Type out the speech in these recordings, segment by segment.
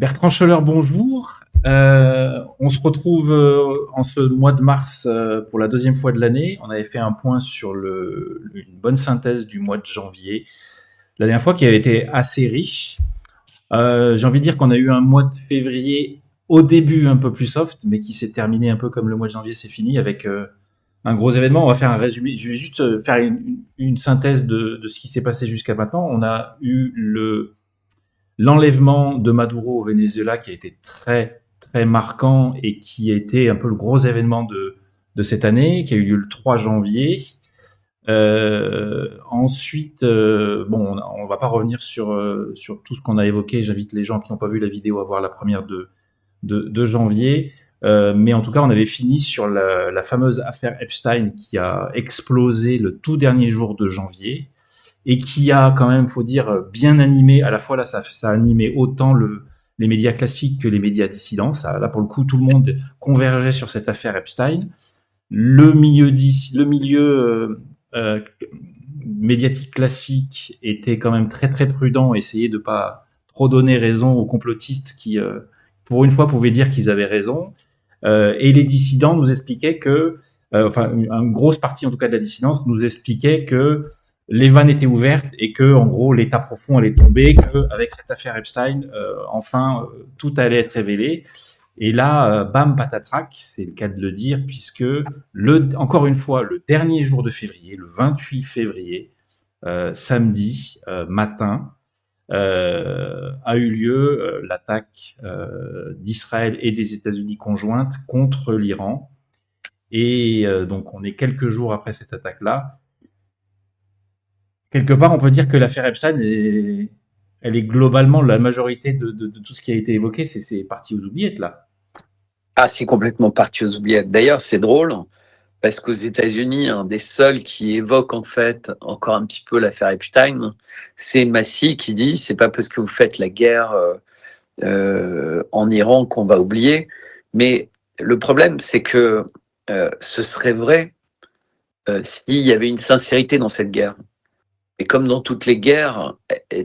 Bertrand Scholler, bonjour. On se retrouve en ce mois de mars pour la deuxième fois de l'année. On avait fait un point sur une bonne synthèse du mois de janvier. La dernière fois qui avait été assez riche. J'ai envie de dire qu'on a eu un mois de février au début un peu plus soft, mais qui s'est terminé un peu comme le mois de janvier s'est fini avec un gros événement. On va faire un résumé. Je vais juste faire une synthèse de ce qui s'est passé jusqu'à maintenant. On a eu l'enlèvement de Maduro au Venezuela qui a été très très marquant et qui a été un peu le gros événement de cette année, qui a eu lieu le 3 janvier. Ensuite, bon, on va pas revenir sur tout ce qu'on a évoqué. J'invite les gens qui n'ont pas vu la vidéo à voir la première de janvier. Mais en tout cas, on avait fini sur la fameuse affaire Epstein qui a explosé le tout dernier jour de janvier et qui a quand même, faut dire, bien animé. À la fois là, ça a animé autant les médias classiques que les médias dissidents. Ça, là, pour le coup, tout le monde convergeait sur cette affaire Epstein. Le milieu médiatique classique était quand même très très prudent, essayait de pas trop donner raison aux complotistes qui, pour une fois, pouvaient dire qu'ils avaient raison. Et les dissidents nous expliquaient que, enfin, une grosse partie en tout cas de la dissidence nous expliquait que les vannes étaient ouvertes et que, en gros, l'état profond allait tomber, qu'avec cette affaire Epstein, enfin, tout allait être révélé. Et là, bam, patatrac, c'est le cas de le dire, puisque encore une fois, le dernier jour de février, le 28 février, samedi matin, a eu lieu l'attaque d'Israël et des États-Unis conjointe contre l'Iran. Et donc, on est quelques jours après cette attaque-là. Quelque part, on peut dire que l'affaire Epstein elle est globalement la majorité de tout ce qui a été évoqué, c'est parti aux oubliettes là. Ah, c'est complètement parti aux oubliettes. D'ailleurs, c'est drôle parce qu'aux États-Unis, un des seuls qui évoque en fait encore un petit peu l'affaire Epstein, c'est Massy qui dit c'est pas parce que vous faites la guerre en Iran qu'on va oublier. Mais le problème, c'est que ce serait vrai s'il y avait une sincérité dans cette guerre. Et comme dans toutes les guerres,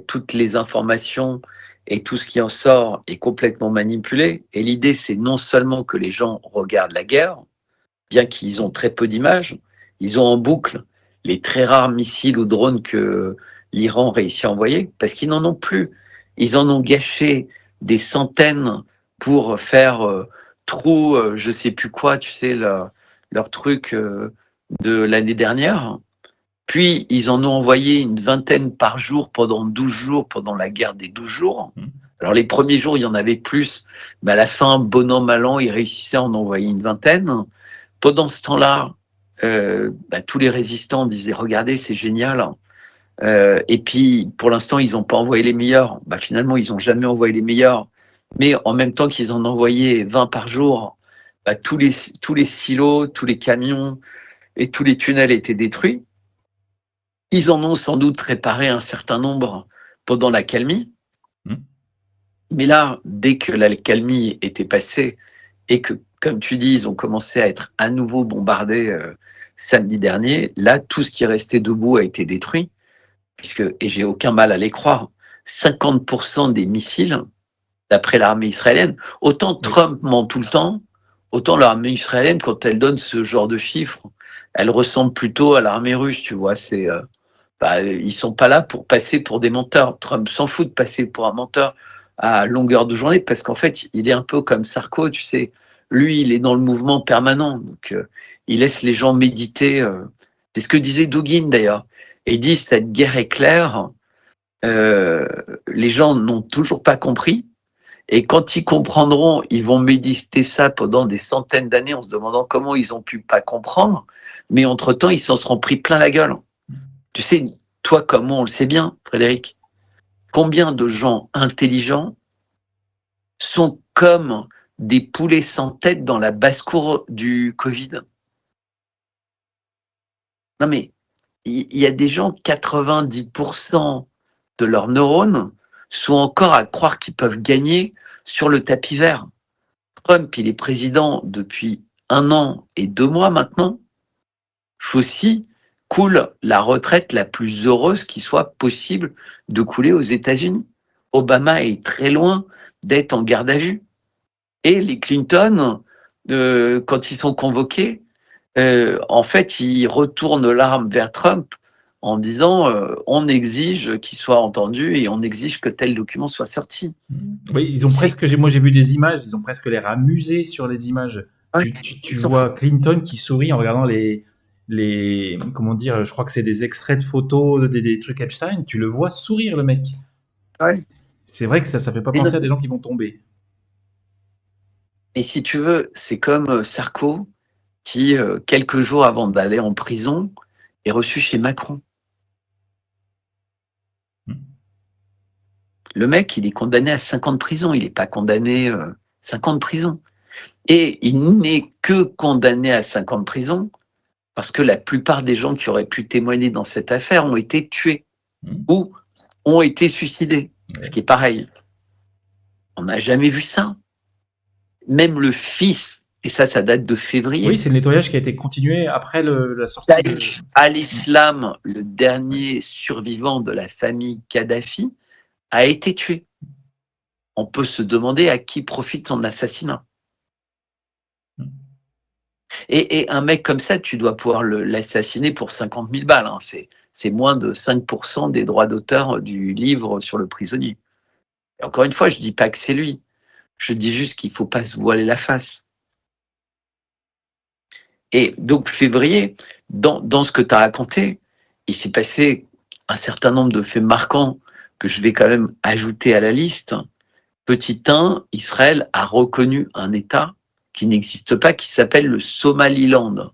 toutes les informations et tout ce qui en sort est complètement manipulé. Et l'idée, c'est non seulement que les gens regardent la guerre, bien qu'ils ont très peu d'images, ils ont en boucle les très rares missiles ou drones que l'Iran réussit à envoyer, parce qu'ils n'en ont plus. Ils en ont gâché des centaines pour faire trou, je sais plus quoi, tu sais, leur truc de l'année dernière. Puis, ils en ont envoyé une vingtaine par jour pendant 12 jours, pendant la guerre des 12 jours. Alors, les premiers jours, il y en avait plus, mais à la fin, bon an, mal an, ils réussissaient à en envoyer une vingtaine. Pendant ce temps-là, tous les résistants disaient « Regardez, c'est génial ». Et puis, pour l'instant, ils n'ont pas envoyé les meilleurs. Finalement, ils n'ont jamais envoyé les meilleurs. Mais en même temps qu'ils en envoyaient 20 par jour, tous les silos, tous les camions et tous les tunnels étaient détruits. Ils en ont sans doute réparé un certain nombre pendant l'accalmie. Mais là, dès que l'accalmie était passée et que, comme tu dis, ils ont commencé à être à nouveau bombardés samedi dernier, là, tout ce qui restait debout a été détruit. Et j'ai aucun mal à les croire, 50% des missiles, d'après l'armée israélienne, autant Trump ment tout le temps, autant l'armée israélienne, quand elle donne ce genre de chiffres, elle ressemble plutôt à l'armée russe, tu vois, ils sont pas là pour passer pour des menteurs. Trump s'en fout de passer pour un menteur à longueur de journée parce qu'en fait, il est un peu comme Sarko, tu sais. Lui, il est dans le mouvement permanent. Donc, il laisse les gens méditer. C'est ce que disait Dugin d'ailleurs. Il dit cette guerre est claire. Les gens n'ont toujours pas compris. Et quand ils comprendront, ils vont méditer ça pendant des centaines d'années en se demandant comment ils ont pu pas comprendre. Mais entre-temps, ils s'en seront pris plein la gueule. Tu sais, toi comme moi, on le sait bien, Frédéric, combien de gens intelligents sont comme des poulets sans tête dans la basse-cour du Covid? Non mais, il y a des gens, 90% de leurs neurones sont encore à croire qu'ils peuvent gagner sur le tapis vert. Trump, il est président depuis 1 an et 2 mois maintenant. Fauci coule la retraite la plus heureuse qui soit possible de couler aux États-Unis. Obama est très loin d'être en garde à vue. Et les Clinton, quand ils sont convoqués, en fait, ils retournent l'arme vers Trump en disant on exige qu'il soit entendu et on exige que tel document soit sorti. Oui, ils ont moi j'ai vu des images, ils ont presque l'air amusés sur les images. Ouais, Tu vois Clinton qui sourit en regardant comment dire, je crois que c'est des extraits de photos, des trucs Epstein, tu le vois sourire le mec. ouais. C'est vrai que ça fait pas Mais, penser à des gens qui vont tomber. et si tu veux, c'est comme Sarko qui, quelques jours avant d'aller en prison, est reçu chez Macron. Le mec, il est condamné à 5 ans de prison. Il n'est pas condamné 5 ans de prison. Et il n'est que condamné à 5 ans de prison parce que la plupart des gens qui auraient pu témoigner dans cette affaire ont été tués ou ont été suicidés. Ce qui est pareil. On n'a jamais vu ça. Même le fils, et ça date de février. Oui, c'est le nettoyage qui a été continué après la sortie Taïf al-Islam, le dernier survivant de la famille Kadhafi, a été tué. On peut se demander à qui profite son assassinat. Et un mec comme ça, tu dois pouvoir l'assassiner pour 50 000 balles. Hein. C'est moins de 5% des droits d'auteur du livre sur le prisonnier. Et encore une fois, je ne dis pas que c'est lui. Je dis juste qu'il ne faut pas se voiler la face. Et donc, février, dans ce que tu as raconté, il s'est passé un certain nombre de faits marquants que je vais quand même ajouter à la liste. Petit 1, Israël a reconnu un État qui n'existe pas, qui s'appelle le Somaliland,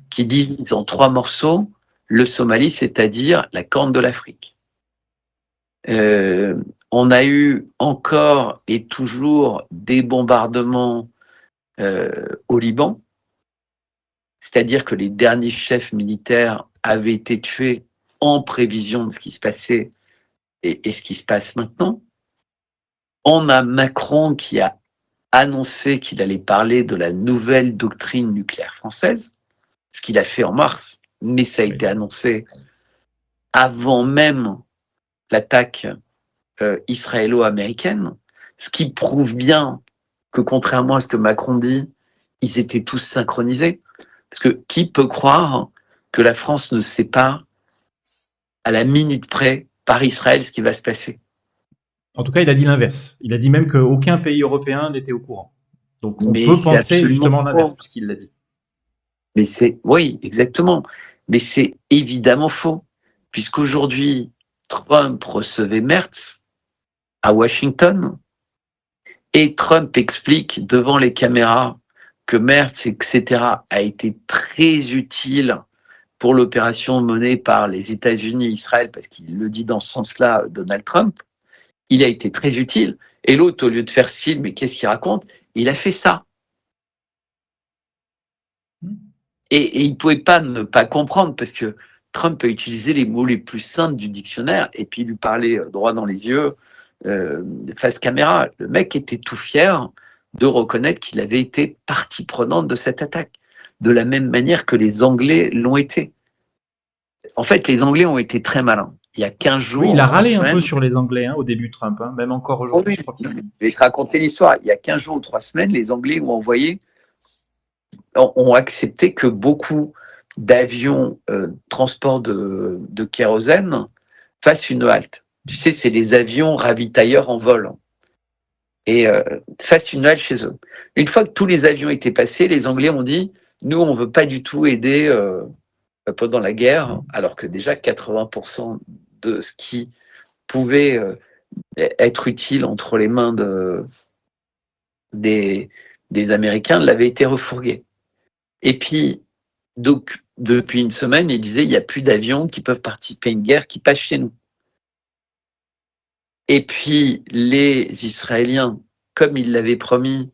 qui divise en 3 morceaux le Somalie, c'est-à-dire la corne de l'Afrique. On a eu encore et toujours des bombardements au Liban, c'est-à-dire que les derniers chefs militaires avaient été tués en prévision de ce qui se passait et ce qui se passe maintenant. On a Macron qui a annoncé qu'il allait parler de la nouvelle doctrine nucléaire française, ce qu'il a fait en mars, mais ça a été annoncé avant même l'attaque israélo-américaine, ce qui prouve bien que contrairement à ce que Macron dit, ils étaient tous synchronisés. Parce que qui peut croire que la France ne sait pas à la minute près par Israël ce qui va se passer? En tout cas, il a dit l'inverse. Il a dit même qu'aucun pays européen n'était au courant. Donc on Mais peut penser justement l'inverse, puisqu'il l'a dit. Mais oui, exactement. Mais c'est évidemment faux, puisqu'aujourd'hui, Trump recevait Merz à Washington, et Trump explique devant les caméras que Merz, etc., a été très utile pour l'opération menée par les États-Unis et Israël, parce qu'il le dit dans ce sens-là, Donald Trump. Il a été très utile. Et l'autre, au lieu de faire style, mais qu'est-ce qu'il raconte? Il a fait ça. Et il ne pouvait pas ne pas comprendre, parce que Trump a utilisé les mots les plus simples du dictionnaire, et puis il lui parlait droit dans les yeux, face caméra. Le mec était tout fier de reconnaître qu'il avait été partie prenante de cette attaque, de la même manière que les Anglais l'ont été. En fait, les Anglais ont été très malins. Il y a 15 jours... Oui, il a râlé un peu sur les Anglais au début de Trump, même encore aujourd'hui. Oui, je crois que je vais te raconter l'histoire. Il y a 15 jours ou 3 semaines, les Anglais ont accepté que beaucoup d'avions transport de kérosène fassent une halte. Tu sais, c'est les avions ravitailleurs en vol. Et fassent une halte chez eux. Une fois que tous les avions étaient passés, les Anglais ont dit « Nous, on ne veut pas du tout aider pendant la guerre », alors que déjà 80% de ce qui pouvait être utile entre les mains des Américains l'avait été refourgué. Et puis, donc, depuis une semaine, il disait il n'y a plus d'avions qui peuvent participer à une guerre qui passe chez nous. Et puis, les Israéliens, comme ils l'avaient promis,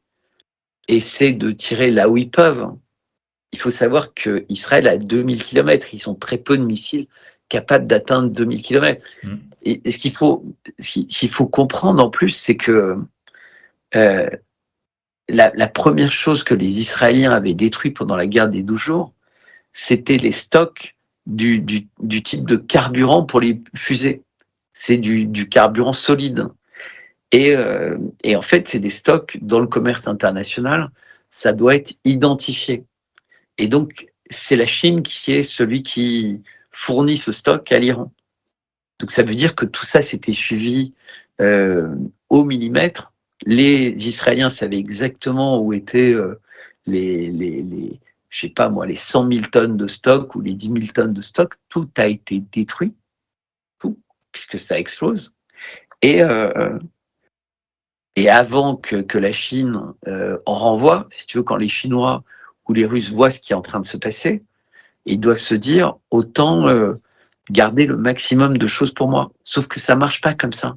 essaient de tirer là où ils peuvent. Il faut savoir qu'Israël a 2000 km. Ils ont très peu de missiles capables d'atteindre 2000 km. Et ce qu'il faut comprendre en plus, c'est que la première chose que les Israéliens avaient détruit pendant la guerre des 12 jours, c'était les stocks du type de carburant pour les fusées. C'est du carburant solide. Et en fait, c'est des stocks dans le commerce international, ça doit être identifié. Et donc, c'est la Chine qui est celui qui fournit ce stock à l'Iran. Donc, ça veut dire que tout ça, c'était suivi au millimètre. Les Israéliens savaient exactement où étaient je sais pas moi, les 100 000 tonnes de stock ou les 10 000 tonnes de stock. Tout a été détruit, tout, puisque ça explose. Et, euh, et avant que la Chine en renvoie, si tu veux, quand les Chinois ou les Russes voient ce qui est en train de se passer, ils doivent se dire autant garder le maximum de choses pour moi. Sauf que ça marche pas comme ça.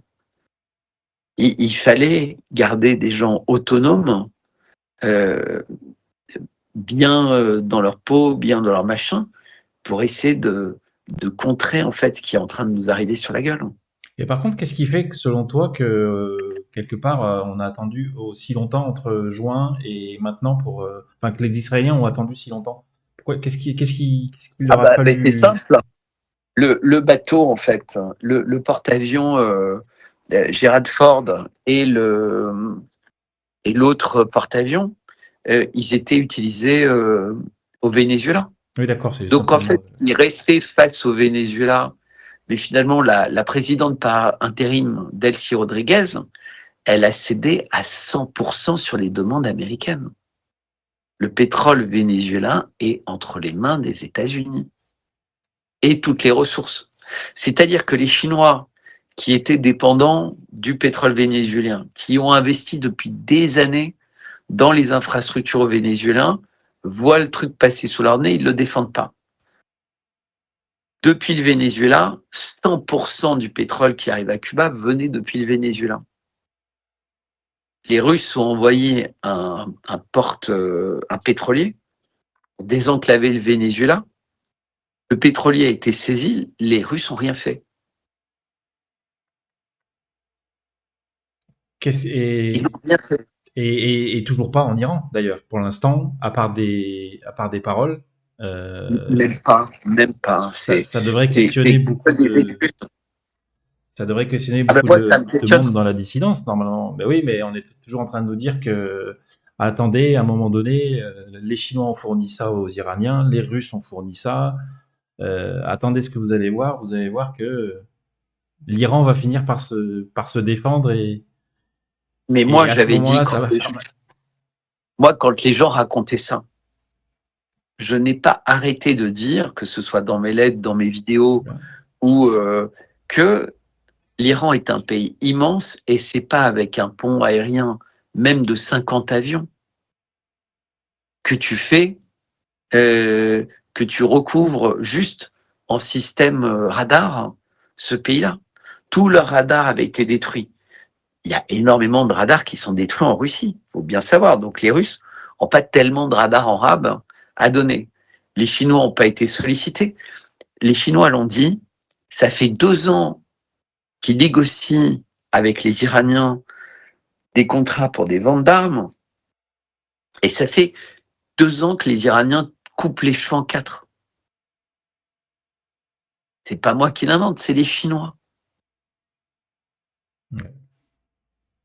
Il fallait garder des gens autonomes, euh, bien dans leur peau, bien dans leur machin, pour essayer de contrer en fait ce qui est en train de nous arriver sur la gueule. Et par contre, qu'est-ce qui fait que, selon toi, que quelque part, on a attendu aussi longtemps entre juin et maintenant enfin, que les Israéliens ont attendu si longtemps? Pourquoi, qu'est-ce qui Ah leur a bah, mais c'est fallu? simple. Le bateau, en fait, le porte-avions Gerald Ford et l'autre porte-avions, ils étaient utilisés au Venezuela. Oui, d'accord, c'est Donc, en simplement. fait, il restait face au Venezuela. Mais finalement, la présidente par intérim, Delcy Rodriguez, elle a cédé à 100% sur les demandes américaines. Le pétrole vénézuélien est entre les mains des États-Unis et toutes les ressources. C'est-à-dire que les Chinois, qui étaient dépendants du pétrole vénézuélien, qui ont investi depuis des années dans les infrastructures vénézuéliennes, voient le truc passer sous leur nez, ils ne le défendent pas. Depuis le Venezuela, 100% du pétrole qui arrive à Cuba venait depuis le Venezuela. Les Russes ont envoyé un pétrolier pour désenclaver le Venezuela. Le pétrolier a été saisi, les Russes n'ont rien fait. Qu'est-ce- Ils Et, n'ont rien fait. et toujours pas en Iran, d'ailleurs, pour l'instant, à part des paroles. Même pas, même pas. Ça devrait C'est questionner que beaucoup des de, excuses. ça devrait questionner Ah ben beaucoup moi, ça me de questionne. monde dans la dissidence, normalement. Ben oui, mais on est toujours en train de nous dire que, attendez, à un moment donné, les Chinois ont fourni ça aux Iraniens, les Russes ont fourni ça. Attendez ce que vous allez voir que l'Iran va finir par se défendre Mais et moi, à ce j'avais dit, moment-là, ça va faire mal. quand les gens racontaient ça, je n'ai pas arrêté de dire, que ce soit dans mes lettres, dans mes vidéos, ou que l'Iran est un pays immense et c'est pas avec un pont aérien, même de 50 avions, que tu fais, que tu recouvres juste en système radar ce pays-là. Tout leur radar avait été détruit. Il y a énormément de radars qui sont détruits en Russie, il faut bien savoir. Donc les Russes n'ont pas tellement de radars en rab à donner. Les Chinois n'ont pas été sollicités. Les Chinois l'ont dit, ça fait 2 ans qu'ils négocient avec les Iraniens des contrats pour des ventes d'armes, et ça fait 2 ans que les Iraniens coupent les cheveux en quatre. C'est pas moi qui l'invente, c'est les Chinois. Ouais.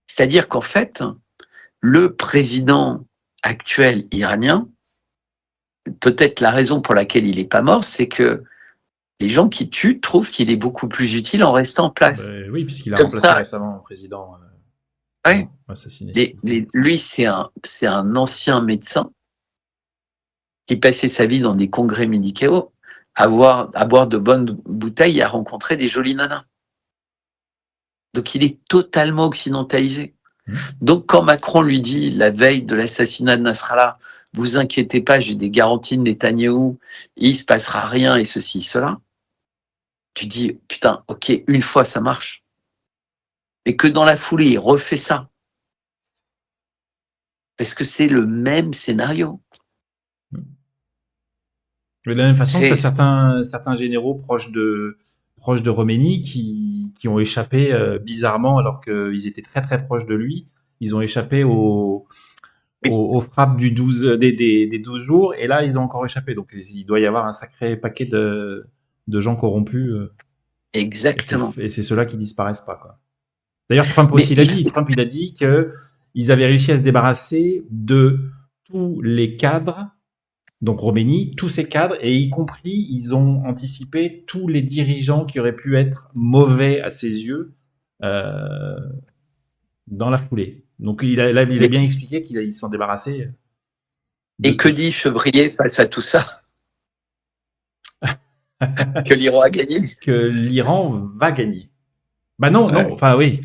C'est-à-dire qu'en fait, le président actuel iranien, peut-être la raison pour laquelle il n'est pas mort, c'est que les gens qui tuent trouvent qu'il est beaucoup plus utile en restant en place. Oui, puisqu'il a Comme remplacé ça, récemment un président ouais, assassiné. lui, c'est un ancien médecin qui passait sa vie dans des congrès médicaux, à boire de bonnes bouteilles et à rencontrer des jolies nanas. Donc il est totalement occidentalisé. Donc quand Macron lui dit, la veille de l'assassinat de Nasrallah, vous inquiétez pas, j'ai des garanties de Netanyahou, il se passera rien et ceci, cela, tu dis, putain, ok, une fois ça marche. Et que dans la foulée, il refait ça. Parce que c'est le même scénario. De la même façon que tu as C'est certains généraux proches de Khomeini qui ont échappé bizarrement alors qu'ils étaient très très proches de lui. Ils ont échappé aux frappes des 12 jours et là ils ont encore échappé. Donc il doit y avoir un sacré paquet de gens corrompus et exactement. c'est ceux-là qui disparaissent pas, quoi. D'ailleurs, Trump Mais aussi l'a dit. Trump, il a dit qu'ils avaient réussi à se débarrasser de tous les cadres, donc Khomeini, tous ces cadres, et y compris, ils ont anticipé tous les dirigeants qui auraient pu être mauvais à ses yeux euh, dans la foulée. Donc, il a mais- bien expliqué qu'ils s'en débarrassés de et que tous. dit Chevrier face à tout ça? Que l'Iran a gagné? Que l'Iran va gagner. Bah non, non, Ouais. enfin oui.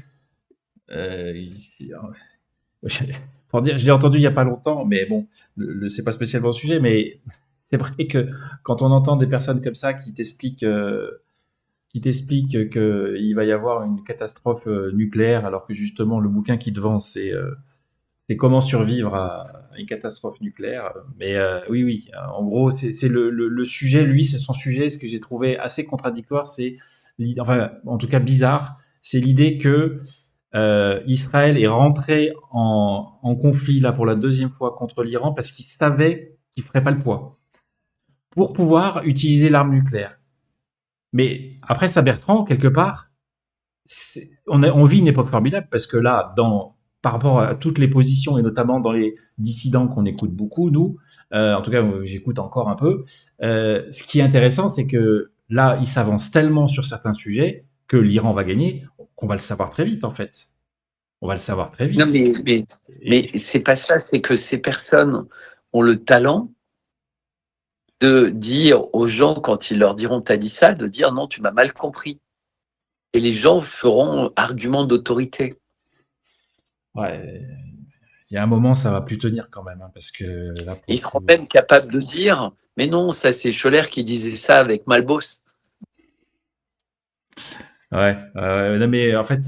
Pour dire, je l'ai entendu il y a pas longtemps, mais bon, c'est pas spécialement le sujet, mais c'est vrai que quand on entend des personnes comme ça qui t'expliquent qu'il va y avoir une catastrophe nucléaire, alors que justement le bouquin qui te vend c'est comment survivre à une catastrophe nucléaire. Mais oui, oui, en gros, c'est le sujet, lui, c'est son sujet. Ce que j'ai trouvé assez contradictoire, c'est, enfin, en tout cas bizarre, c'est l'idée que Israël est rentré en conflit là pour la deuxième fois contre l'Iran parce qu'il savait qu'il ferait pas le poids pour pouvoir utiliser l'arme nucléaire. Mais après ça, Bertrand, quelque part, on vit une époque formidable parce que là, par rapport à toutes les positions et notamment dans les dissidents qu'on écoute beaucoup, nous, en tout cas, j'écoute encore un peu. Ce qui est intéressant, c'est que là, il s'avance tellement sur certains sujets que l'Iran va gagner, qu'on va le savoir très vite en fait. On va le savoir très Non, vite. mais Et, c'est pas ça, c'est que ces personnes ont le talent de dire aux gens, quand ils leur diront t'as dit ça, de dire non, tu m'as mal compris. Et les gens feront argument d'autorité. ouais, il y a un moment, ça va plus tenir quand même, hein, parce que là, pour Et le ils seront coup. même capables de dire mais non, ça c'est Scholler qui disait ça avec Malbos. Ouais, non, mais en fait,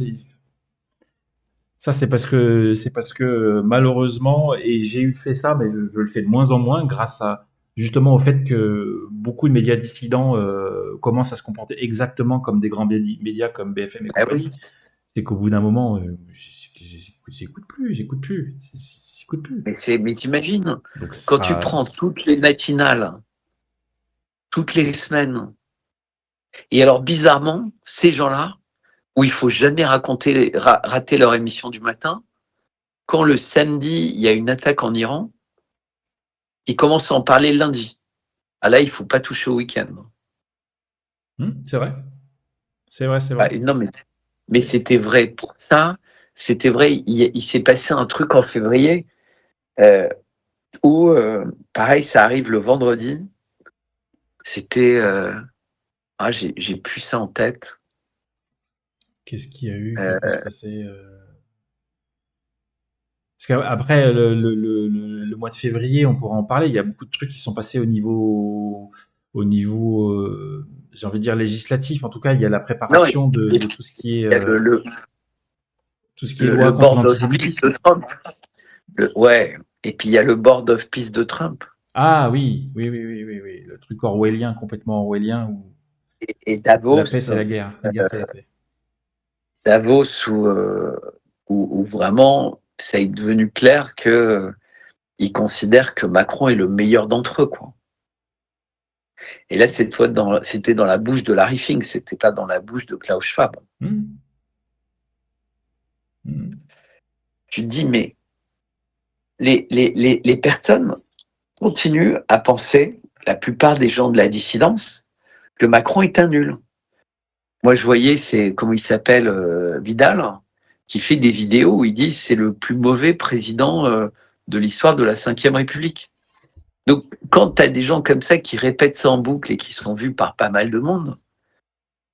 ça, c'est parce que malheureusement, et j'ai eu fait ça, mais je le fais de moins en moins grâce à justement au fait que beaucoup de médias dissidents commencent à se comporter exactement comme des grands médias comme BFM et Ah oui. compagnie. C'est qu'au bout d'un moment, j'écoute plus, j'écoute plus. Mais t'imagines, Donc, ce quand tu sera. prends toutes les matinales, toutes les semaines, et alors bizarrement, ces gens-là, où il faut jamais rater leur émission du matin, quand le samedi, il y a une attaque en Iran, ils commencent à en parler le lundi. Ah là, il faut pas toucher au week-end. C'est vrai, c'est vrai, c'est Ah, vrai. non, mais c'était vrai pour ça. C'était vrai. Il s'est passé un truc en février euh, où, pareil, ça arrive le vendredi. C'était, j'ai plus ça en tête. Qu'est-ce qu'il y a eu qui a pu se Euh, passer Parce qu'après le mois de février, on pourra en parler. Il y a beaucoup de trucs qui sont passés au niveau, j'ai envie de dire législatif. En tout cas, il y a la non, préparation de tout ce qui est il y a loi le contre board of peace de l'antisémitisme. Trump. Ouais. Et puis il y a le board of peace de Trump. Ah oui, oui, oui, oui, oui, oui, le truc orwellien, complètement orwellien, où Et la paix Davos, c'est la guerre c'est la paix. où vraiment ça est devenu clair que ils considèrent que Macron est le meilleur d'entre eux, quoi. Et là, cette fois, c'était dans la bouche de Larry Fink, c'était pas dans la bouche de Klaus Schwab. Hmm, hmm. Tu te dis, mais les personnes continuent à penser, la plupart des gens de la dissidence, que Macron est un nul. Moi, je voyais, c'est comment il s'appelle, Vidal, qui fait des vidéos où il dit c'est le plus mauvais président de l'histoire de la Ve République. Donc, quand tu as des gens comme ça qui répètent ça en boucle et qui sont vus par pas mal de monde,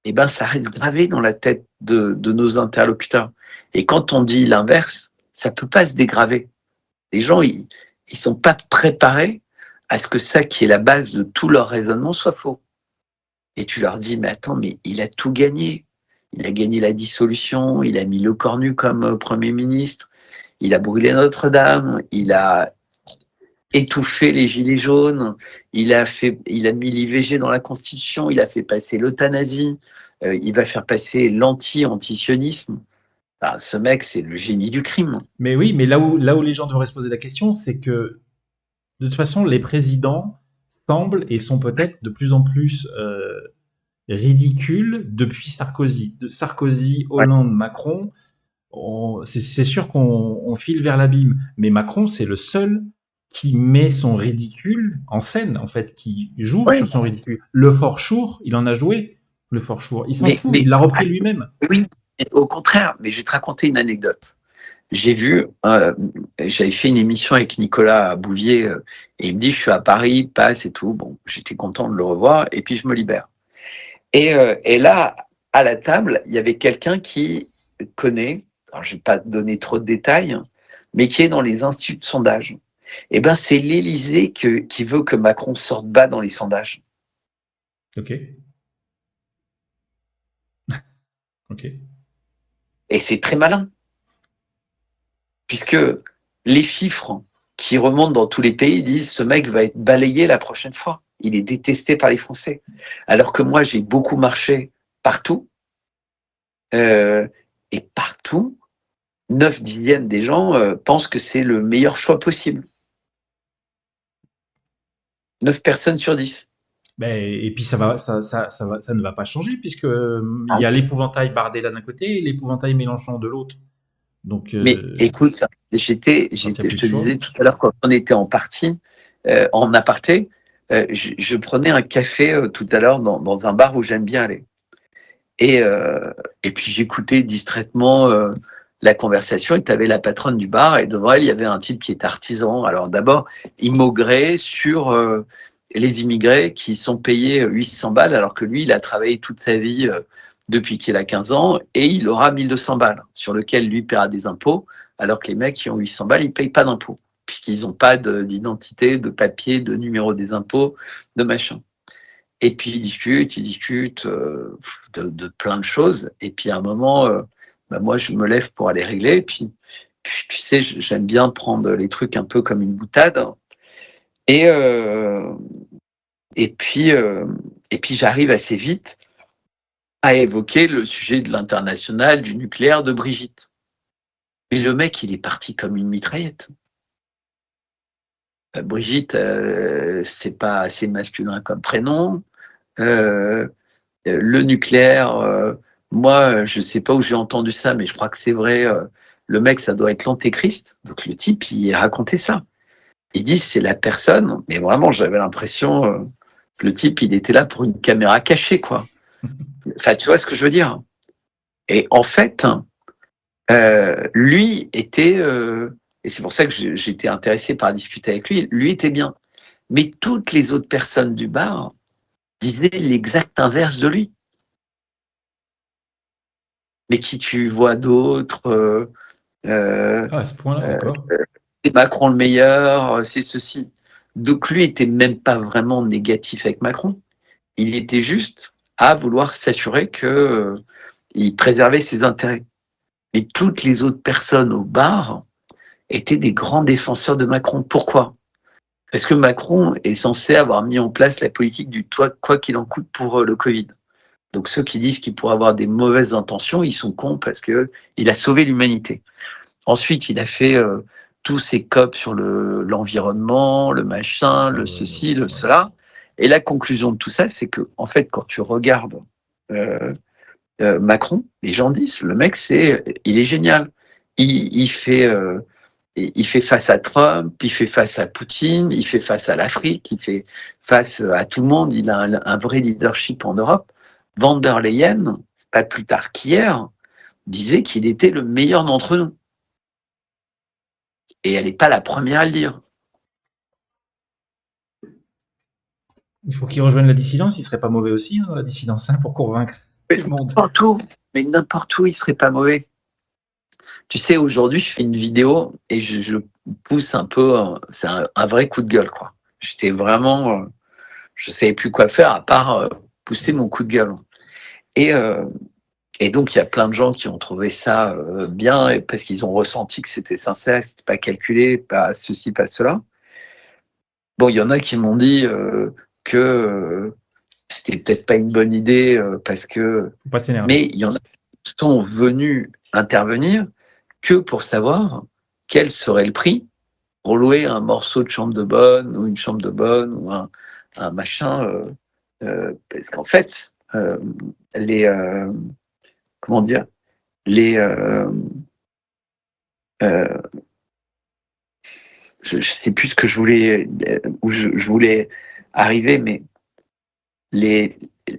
eh ben, ça reste gravé dans la tête de nos interlocuteurs. Et quand on dit l'inverse, ça peut pas se dégraver. Les gens, ils sont pas préparés à ce que ça, qui est la base de tout leur raisonnement, soit faux. Et tu leur dis, mais attends, mais il a tout gagné. Il a gagné la dissolution, il a mis Le Cornu comme Premier ministre, il a brûlé Notre-Dame, il a étouffé les Gilets jaunes, il a mis l'IVG dans la Constitution, il a fait passer l'euthanasie, il va faire passer l'anti-antisionisme. Enfin, ce mec, c'est le génie du crime. Mais oui, mais là où les gens devraient se poser la question, c'est que de toute façon, les présidents semblent et sont peut-être de plus en plus ridicules depuis Sarkozy. De Sarkozy, Ouais. Hollande, Macron, c'est sûr qu'on file vers l'abîme. Mais Macron, c'est le seul qui met son ridicule en scène, en fait, qui joue Oui, sur son ridicule. Le Forchour, il en a joué, le Forchour. Il s'en fout, mais il l'a repris lui-même. oui, au contraire, mais je vais te raconter une anecdote. J'ai vu, j'avais fait une émission avec Nicolas Bouvier, et il me dit, je suis à Paris, passe et tout. Bon, j'étais content de le revoir, et puis je me libère. Et là, à la table, il y avait quelqu'un qui connaît, alors je ne vais pas donner trop de détails, mais qui est dans les instituts de sondage. Eh ben, c'est l'Élysée qui veut que Macron sorte bas dans les sondages. Ok. Ok. Et c'est très malin, puisque les chiffres qui remontent dans tous les pays disent ce mec va être balayé la prochaine fois. Il est détesté par les Français. Alors que moi, j'ai beaucoup marché partout, euh, et partout, 9/10 des gens pensent que c'est le meilleur choix possible. 9 personnes sur 10. Ben, et puis ça ne va pas changer puisque il Ah, y a l'épouvantail Bardella d'un côté et l'épouvantail Mélenchon de l'autre. Donc, mais écoute, quand il n'y a plus je de te choix. disais tout à l'heure, quand on était en partie, en aparté, je prenais un café tout à l'heure dans un bar où j'aime bien aller. Et, et puis j'écoutais distraitement la conversation et tu avais la patronne du bar et devant elle, il y avait un type qui est artisan. Alors d'abord, il mauguerait sur les immigrés qui sont payés 800 balles alors que lui, il a travaillé toute sa vie depuis qu'il a 15 ans et il aura 1200 balles sur lequel lui paiera des impôts alors que les mecs qui ont 800 balles, ils ne payent pas d'impôts puisqu'ils n'ont pas d'identité, de papier, de numéro des impôts, de machin. Et puis il discute de plein de choses. Et puis à un moment, bah, moi je me lève pour aller régler. Et puis tu sais, j'aime bien prendre les trucs un peu comme une boutade. Et, euh, et puis, euh, et puis j'arrive assez vite à évoquer le sujet de l'international, du nucléaire, de Brigitte. Et le mec, il est parti comme une mitraillette. Brigitte, c'est pas assez masculin comme prénom. Euh, le nucléaire, moi, je ne sais pas où j'ai entendu ça, mais je crois que c'est vrai. Le mec, ça doit être l'antéchrist. Donc le type, il racontait ça. Il dit, c'est la personne, mais vraiment, j'avais l'impression que le type, il était là pour une caméra cachée, quoi. Enfin, tu vois ce que je veux dire. Et en fait, lui était, et c'est pour ça que j'étais intéressé par discuter avec lui était bien. Mais toutes les autres personnes du bar disaient l'exact inverse de lui. Mais qui tu vois d'autres Ah, à ce point-là, euh, d'accord. c'est Macron le meilleur, c'est ceci. Donc lui était même pas vraiment négatif avec Macron. Il était juste à vouloir s'assurer que il préservait ses intérêts. Et toutes les autres personnes au bar étaient des grands défenseurs de Macron. Pourquoi? Parce que Macron est censé avoir mis en place la politique du toi quoi qu'il en coûte pour le Covid. Donc ceux qui disent qu'il pourrait avoir des mauvaises intentions, ils sont cons parce que il a sauvé l'humanité. Ensuite, il a fait tous ses COP sur l'environnement, le machin, Ah le ouais, non, ceci, le ouais. cela. Et la conclusion de tout ça, c'est que, en fait, quand tu regardes euh, Macron, les gens disent, le mec, il est génial. Il fait, il fait face à Trump, il fait face à Poutine, il fait face à l'Afrique, il fait face à tout le monde. Il a un vrai leadership en Europe. Van der Leyen, pas plus tard qu'hier, disait qu'il était le meilleur d'entre nous. Et elle n'est pas la première à le dire. Il faut qu'il rejoigne la dissidence, il serait pas mauvais aussi, hein, la dissidence, hein, pour convaincre Mais tout le monde. n'importe où, mais n'importe où, il serait pas mauvais. Tu sais, aujourd'hui, je fais une vidéo et je pousse un peu, c'est un vrai coup de gueule, quoi. J'étais vraiment, je savais plus quoi faire à part pousser mon coup de gueule. Et, euh, et donc, il y a plein de gens qui ont trouvé ça bien parce qu'ils ont ressenti que c'était sincère, que c'était pas calculé, pas ceci, pas cela. Bon, il y en a qui m'ont dit que c'était peut-être pas une bonne idée parce que, Faut pas s'énerver. mais il y en a qui sont venus intervenir que pour savoir quel serait le prix pour louer un morceau de chambre de bonne ou une chambre de bonne ou un machin. Parce qu'en fait, les comment dire, les euh, je sais plus ce que je voulais, où je voulais arriver, mais les,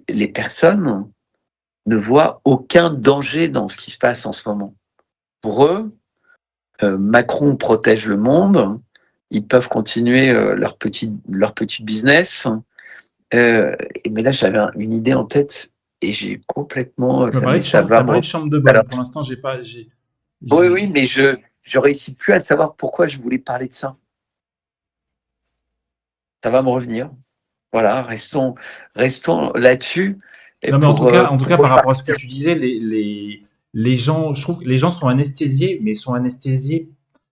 les personnes ne voient aucun danger dans ce qui se passe en ce moment. Pour eux, Macron protège le monde, ils peuvent continuer leur petit business. Mais là, j'avais une idée en tête et j'ai complètement Tu m'as ça, parlé mais de ça chambre, va t'as me parlé revenir. de chambre de Alors, bonne. Pour l'instant, oui, oui, j'ai- mais je réussis plus à savoir pourquoi je voulais parler de ça. Ça va me revenir. Voilà, restons là-dessus. Et Non, mais en tout pour cas, par rapport à ce que repartir. tu disais, les gens, je trouve que les gens sont anesthésiés, mais sont anesthésiés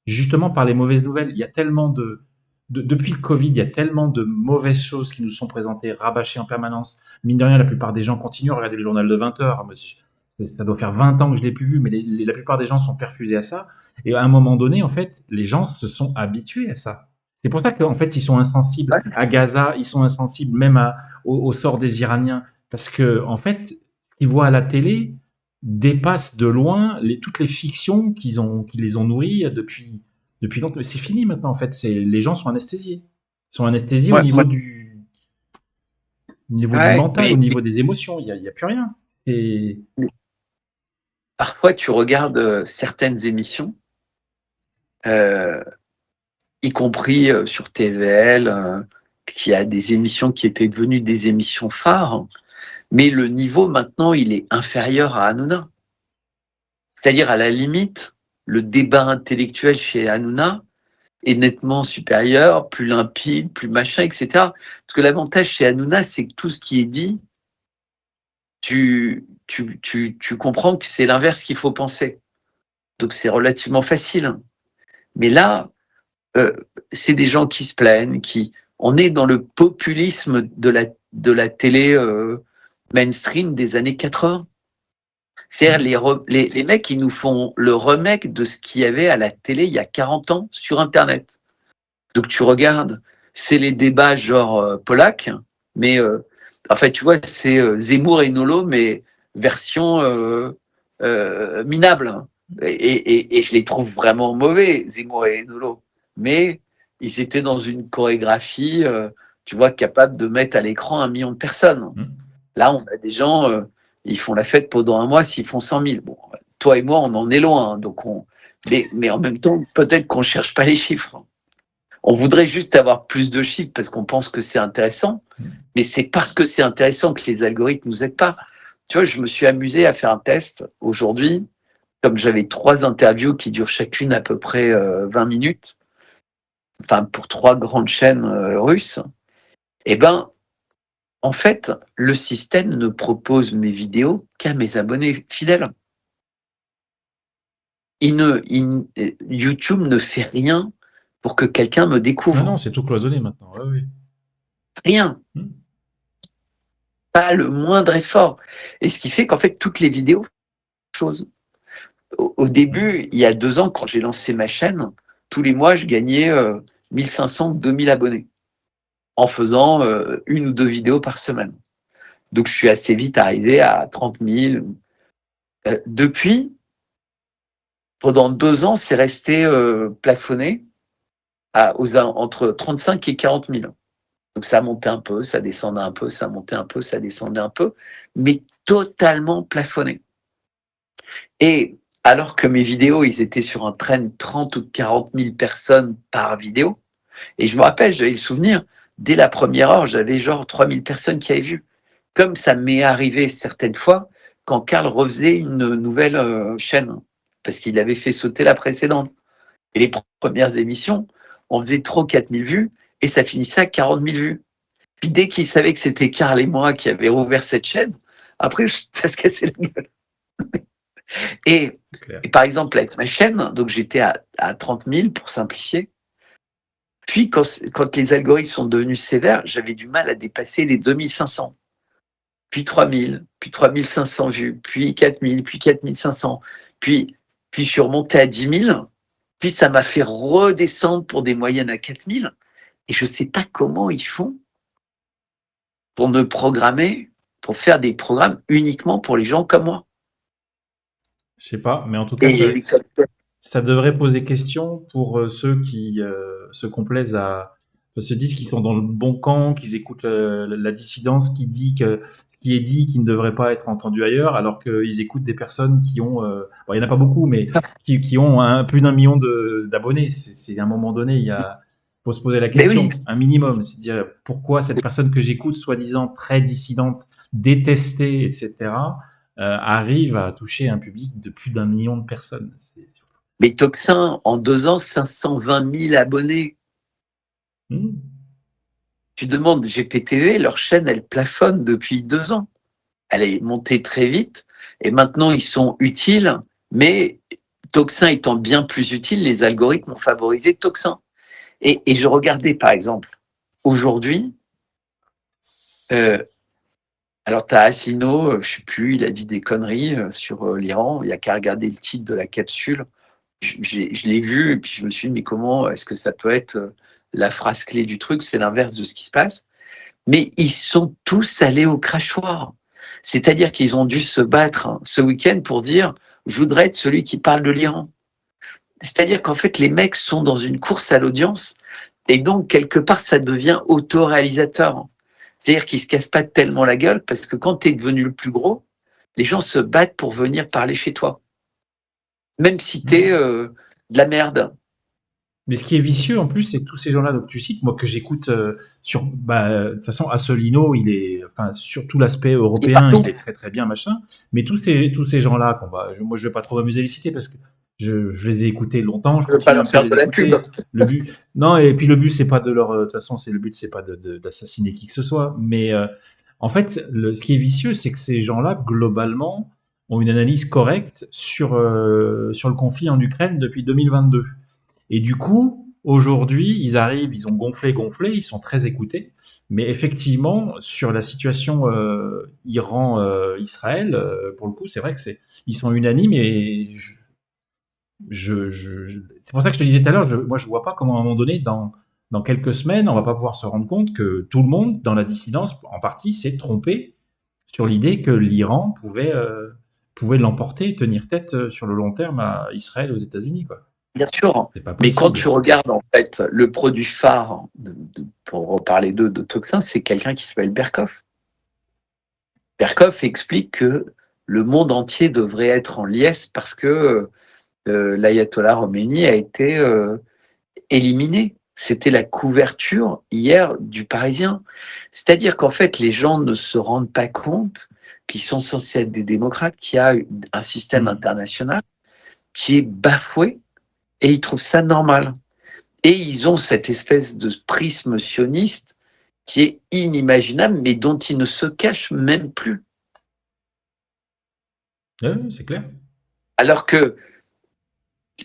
justement par les mauvaises nouvelles. Il y a tellement depuis le Covid, il y a tellement de mauvaises choses qui nous sont présentées, rabâchées en permanence. Mine de rien, la plupart des gens continuent à regarder le journal de 20 heures. Ça doit faire 20 ans que je l'ai plus vu, mais la plupart des gens sont perfusés à ça. Et à un moment donné, en fait, les gens se sont habitués à ça. C'est pour ça qu'en fait, ils sont insensibles Ouais, à Gaza, ils sont insensibles même au sort des Iraniens. Parce que, en fait, ce qu'ils voient à la télé dépasse de loin toutes les fictions qui les ont nourris depuis longtemps. Mais c'est fini maintenant, en fait. Les gens sont anesthésiés. Ils sont anesthésiés ouais, ouais, au niveau du ouais, mental, au niveau des émotions. Il y a plus rien. Et mais parfois tu regardes certaines émissions, euh, y compris sur TVL, qui a des émissions qui étaient devenues des émissions phares, mais le niveau maintenant il est inférieur à Hanouna. C'est-à-dire à la limite, le débat intellectuel chez Hanouna est nettement supérieur, plus limpide, plus machin, etc. Parce que l'avantage chez Hanouna, c'est que tout ce qui est dit, tu comprends que c'est l'inverse qu'il faut penser. Donc c'est relativement facile. Mais là, euh, c'est des gens qui se plaignent, on est dans le populisme de la télé mainstream des années 80. C'est-à-dire les mecs, ils nous font le remake de ce qu'il y avait à la télé il y a 40 ans sur Internet. Donc tu regardes, c'est les débats genre Polak, mais en fait, tu vois, c'est Zemmour et Nolo, mais version minable. Et je les trouve vraiment mauvais, Zemmour et Nolo. Mais ils étaient dans une chorégraphie, tu vois, capable de mettre à l'écran 1 million de personnes. Là, on a des gens, ils font la fête pendant un mois s'ils font 100 000. Bon, toi et moi, on en est loin. Donc mais en même temps, peut-être qu'on ne cherche pas les chiffres. On voudrait juste avoir plus de chiffres parce qu'on pense que c'est intéressant, mais c'est parce que c'est intéressant que les algorithmes nous aident pas. Tu vois, je me suis amusé à faire un test aujourd'hui, comme j'avais 3 interviews qui durent chacune à peu près 20 minutes, enfin pour 3 grandes chaînes russes. Eh ben, en fait, le système ne propose mes vidéos qu'à mes abonnés fidèles. YouTube ne fait rien pour que quelqu'un me ah non, découvre. c'est tout cloisonné maintenant. Ouais, oui. Rien. Pas le moindre effort. Et ce qui fait qu'en fait, toutes les vidéos, chose. Au début, il y a 2 ans, quand j'ai lancé ma chaîne, tous les mois, je gagnais 1500, 2000 abonnés en faisant 1 ou 2 vidéos par semaine. Donc, je suis assez vite arrivé à 30 000. Depuis, pendant 2 ans, c'est resté plafonné entre 35 et 40 000. Donc, ça montait un peu, ça descendait un peu, ça montait un peu, ça descendait un peu, mais totalement plafonné. Et alors que mes vidéos, ils étaient sur un trend 30 ou 40 000 personnes par vidéo, et je me rappelle, j'avais le souvenir, dès la première heure, j'avais genre 3 000 personnes qui avaient vu. Comme ça m'est arrivé certaines fois quand Karl refaisait une nouvelle chaîne, parce qu'il avait fait sauter la précédente. Et les premières émissions, on faisait trop 4 000 vues, et ça finissait à 40 000 vues. Puis dès qu'il savait que c'était Karl et moi qui avaient rouvert cette chaîne, après, ça se cassait la gueule. Et, C'est clair. et par exemple, avec ma chaîne, donc j'étais à 30 000 pour simplifier. Puis, quand les algorithmes sont devenus sévères, j'avais du mal à dépasser les 2500. Puis 3000, puis 3500 vues, puis 4000, puis 4500. Puis je suis remonté à 10 000. Puis ça m'a fait redescendre pour des moyennes à 4000. Et je ne sais pas comment ils font pour ne programmer, pour faire des programmes uniquement pour les gens comme moi. Je sais pas, mais en tout cas, Et ça devrait poser question pour ceux qui se complaisent se disent qu'ils sont dans le bon camp, qu'ils écoutent la dissidence qui est dit, qui ne devrait pas être entendu ailleurs, alors qu'ils écoutent des personnes qui ont, bon, il y en a pas beaucoup, mais qui ont plus d'un million d'abonnés. C'est à un moment donné, faut se poser la Mais oui, question, un minimum, c'est dire pourquoi cette personne que j'écoute, soi-disant très dissidente, détestée, etc., arrive à toucher un public de plus d'un million de personnes. mais Toxin, en 2 ans, 520 000 abonnés. Tu demandes GPTV, leur chaîne, elle plafonne depuis 2 ans. Elle est montée très vite et maintenant ils sont utiles, mais Toxin étant bien plus utile, les algorithmes ont favorisé Toxin. Et je regardais par exemple, aujourd'hui, alors tu as Assino, je sais plus, il a dit des conneries sur l'Iran, il n'y a qu'à regarder le titre de la capsule. Je l'ai vu et puis je me suis dit, mais comment est-ce que ça peut être la phrase clé du truc? C'est l'inverse de ce qui se passe. Mais ils sont tous allés au crachoir. C'est-à-dire qu'ils ont dû se battre ce week-end pour dire je voudrais être celui qui parle de l'Iran. C'est-à-dire qu'en fait, les mecs sont dans une course à l'audience et donc, quelque part, ça devient autoréalisateur. C'est-à-dire qu'ils ne se cassent pas tellement la gueule parce que quand tu es devenu le plus gros, les gens se battent pour venir parler chez toi. Même si tu es de la merde. Mais ce qui est vicieux en plus, c'est que tous ces gens-là que tu cites, moi que j'écoute de toute façon, Asselineau, sur tout l'aspect européen, il est très très bien, machin. Mais tous ces gens-là, moi je vais pas trop m'amuser à les citer parce que je les ai écoutés longtemps. Je ne veux pas leur faire de la pub. Le but, non, et puis le but c'est pas de leur, de toute façon, le but c'est pas d'assassiner qui que ce soit. Mais en fait, ce qui est vicieux, c'est que ces gens-là, globalement, ont une analyse correcte sur le conflit en Ukraine depuis 2022. Et du coup, aujourd'hui, ils arrivent, ils ont gonflé, ils sont très écoutés. Mais effectivement, sur la situation Iran-Israël, pour le coup, c'est vrai que ils sont unanimes et c'est pour ça que je te disais tout à l'heure, moi je vois pas comment à un moment donné, dans quelques semaines, on va pas pouvoir se rendre compte que tout le monde, dans la dissidence, en partie, s'est trompé sur l'idée que l'Iran pouvait l'emporter et tenir tête sur le long terme à Israël et aux États-Unis, quoi. Bien sûr, mais quand tu regardes en fait le produit phare, pour reparler de Toxin, c'est quelqu'un qui s'appelle Berkoff. Berkoff explique que le monde entier devrait être en liesse parce que l'ayatollah Khomeini a été éliminé. C'était la couverture hier du Parisien. C'est-à-dire qu'en fait, les gens ne se rendent pas compte qu'ils sont censés être des démocrates, qu'il y a un système international qui est bafoué et ils trouvent ça normal. Et ils ont cette espèce de prisme sioniste qui est inimaginable, mais dont ils ne se cachent même plus. Oui, c'est clair. Alors que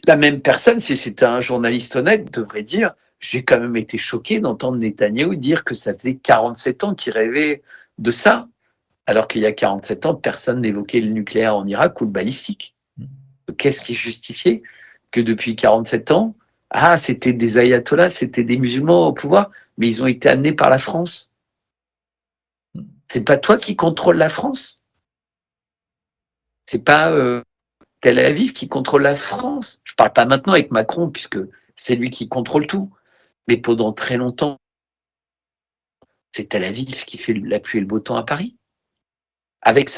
la même personne, si c'était un journaliste honnête, devrait dire « J'ai quand même été choqué d'entendre Netanyahou dire que ça faisait 47 ans qu'il rêvait de ça, alors qu'il y a 47 ans, personne n'évoquait le nucléaire en Irak ou le balistique. » Qu'est-ce qui justifiait que depuis 47 ans, c'était des ayatollahs, c'était des musulmans au pouvoir, mais ils ont été amenés par la France. C'est pas toi qui contrôle la France. C'est pas Tel Aviv qui contrôle la France. Je parle pas maintenant avec Macron, puisque c'est lui qui contrôle tout. Mais pendant très longtemps, c'est Tel Aviv qui fait la pluie et le beau temps à Paris. Avec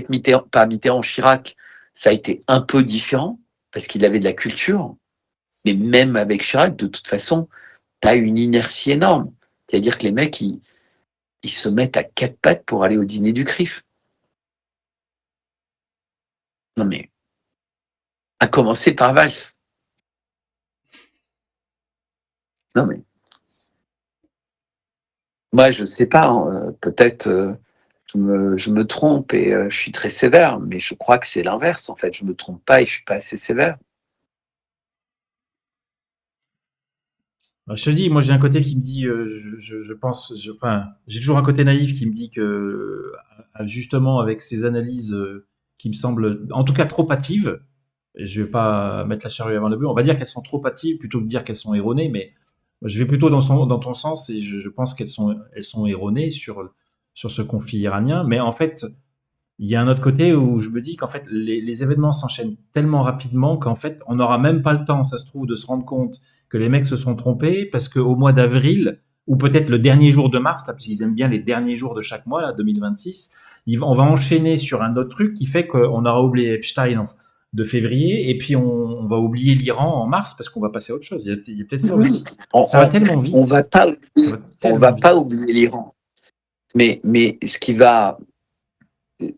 Mitterrand, pas Mitterrand, Chirac, ça a été un peu différent, parce qu'il avait de la culture. Mais même avec Chirac, de toute façon, tu as une inertie énorme. C'est-à-dire que les mecs, ils se mettent à 4 pattes pour aller au dîner du CRIF. Non mais, à commencer par Valls. Non mais, moi je sais pas, peut-être je me trompe et je suis très sévère, mais je crois que c'est l'inverse en fait. Je me trompe pas et je suis pas assez sévère. Je te dis, moi j'ai un côté qui me dit, je pense, j'ai toujours un côté naïf qui me dit que, justement, avec ces analyses qui me semblent, en tout cas, trop hâtives, et je vais pas mettre la charrue avant le bœuf, on va dire qu'elles sont trop hâtives plutôt que de dire qu'elles sont erronées, mais je vais plutôt dans ton sens et je pense elles sont erronées sur ce conflit iranien, mais en fait, il y a un autre côté où je me dis qu'en fait, les événements s'enchaînent tellement rapidement qu'en fait, on n'aura même pas le temps, ça se trouve, de se rendre compte que les mecs se sont trompés parce qu'au mois d'avril, ou peut-être le dernier jour de mars, là, parce qu'ils aiment bien les derniers jours de chaque mois, là, 2026, on va enchaîner sur un autre truc qui fait qu'on aura oublié Epstein de février et puis on va oublier l'Iran en mars parce qu'on va passer à autre chose. Il y a peut-être ça Oui. aussi. On, Ça va on, tellement on vite. va pas, Ça va on tellement va vite. pas oublier l'Iran. Mais ce qui va,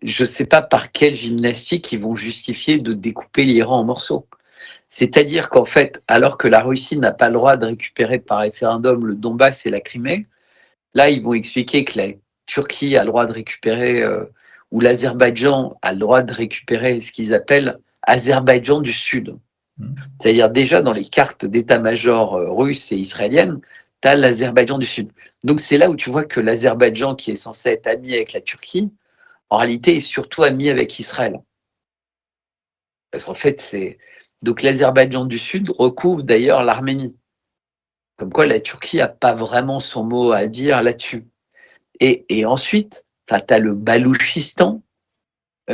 je sais pas par quelle gymnastique ils vont justifier de découper l'Iran en morceaux. C'est-à-dire qu'en fait, alors que la Russie n'a pas le droit de récupérer par référendum le Donbass et la Crimée, là, ils vont expliquer que la Turquie a le droit de récupérer, ou l'Azerbaïdjan a le droit de récupérer ce qu'ils appellent Azerbaïdjan du Sud. Hmm. C'est-à-dire déjà dans les cartes d'état-major russes et israéliennes, tu as l'Azerbaïdjan du Sud. Donc c'est là où tu vois que l'Azerbaïdjan, qui est censé être ami avec la Turquie, en réalité est surtout ami avec Israël. Parce qu'en fait, c'est. Donc l'Azerbaïdjan du Sud recouvre d'ailleurs l'Arménie. Comme quoi la Turquie n'a pas vraiment son mot à dire là-dessus. Et ensuite, tu as le Balouchistan qui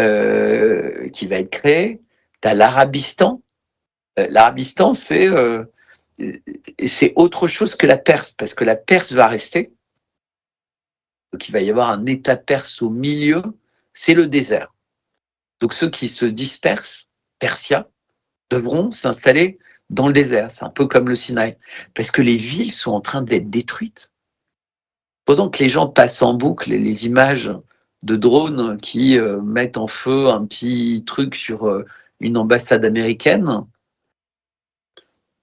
va être créé, tu as l'Arabistan. L'Arabistan, c'est autre chose que la Perse, parce que la Perse va rester. Donc il va y avoir un État perse au milieu, c'est le désert. Donc ceux qui se dispersent, Persia, devront s'installer dans le désert. C'est un peu comme le Sinaï, parce que les villes sont en train d'être détruites. Pendant que les gens passent en boucle les images de drones qui mettent en feu un petit truc sur une ambassade américaine,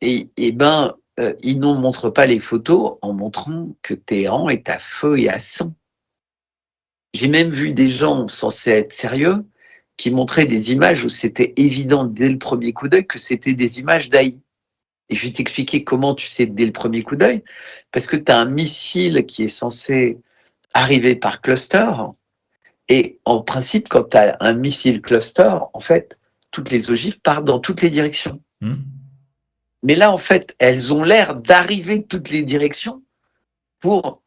et ben, ils ne montrent pas les photos en montrant que Téhéran est à feu et à sang. J'ai même vu des gens censés être sérieux qui montraient des images où c'était évident dès le premier coup d'œil que c'était des images d'AI. Et je vais t'expliquer comment tu sais dès le premier coup d'œil. Parce que tu as un missile qui est censé arriver par cluster. Et en principe, quand tu as un missile cluster, en fait, toutes les ogives partent dans toutes les directions. Hmm. Mais là, en fait, elles ont l'air d'arriver de toutes les directions pour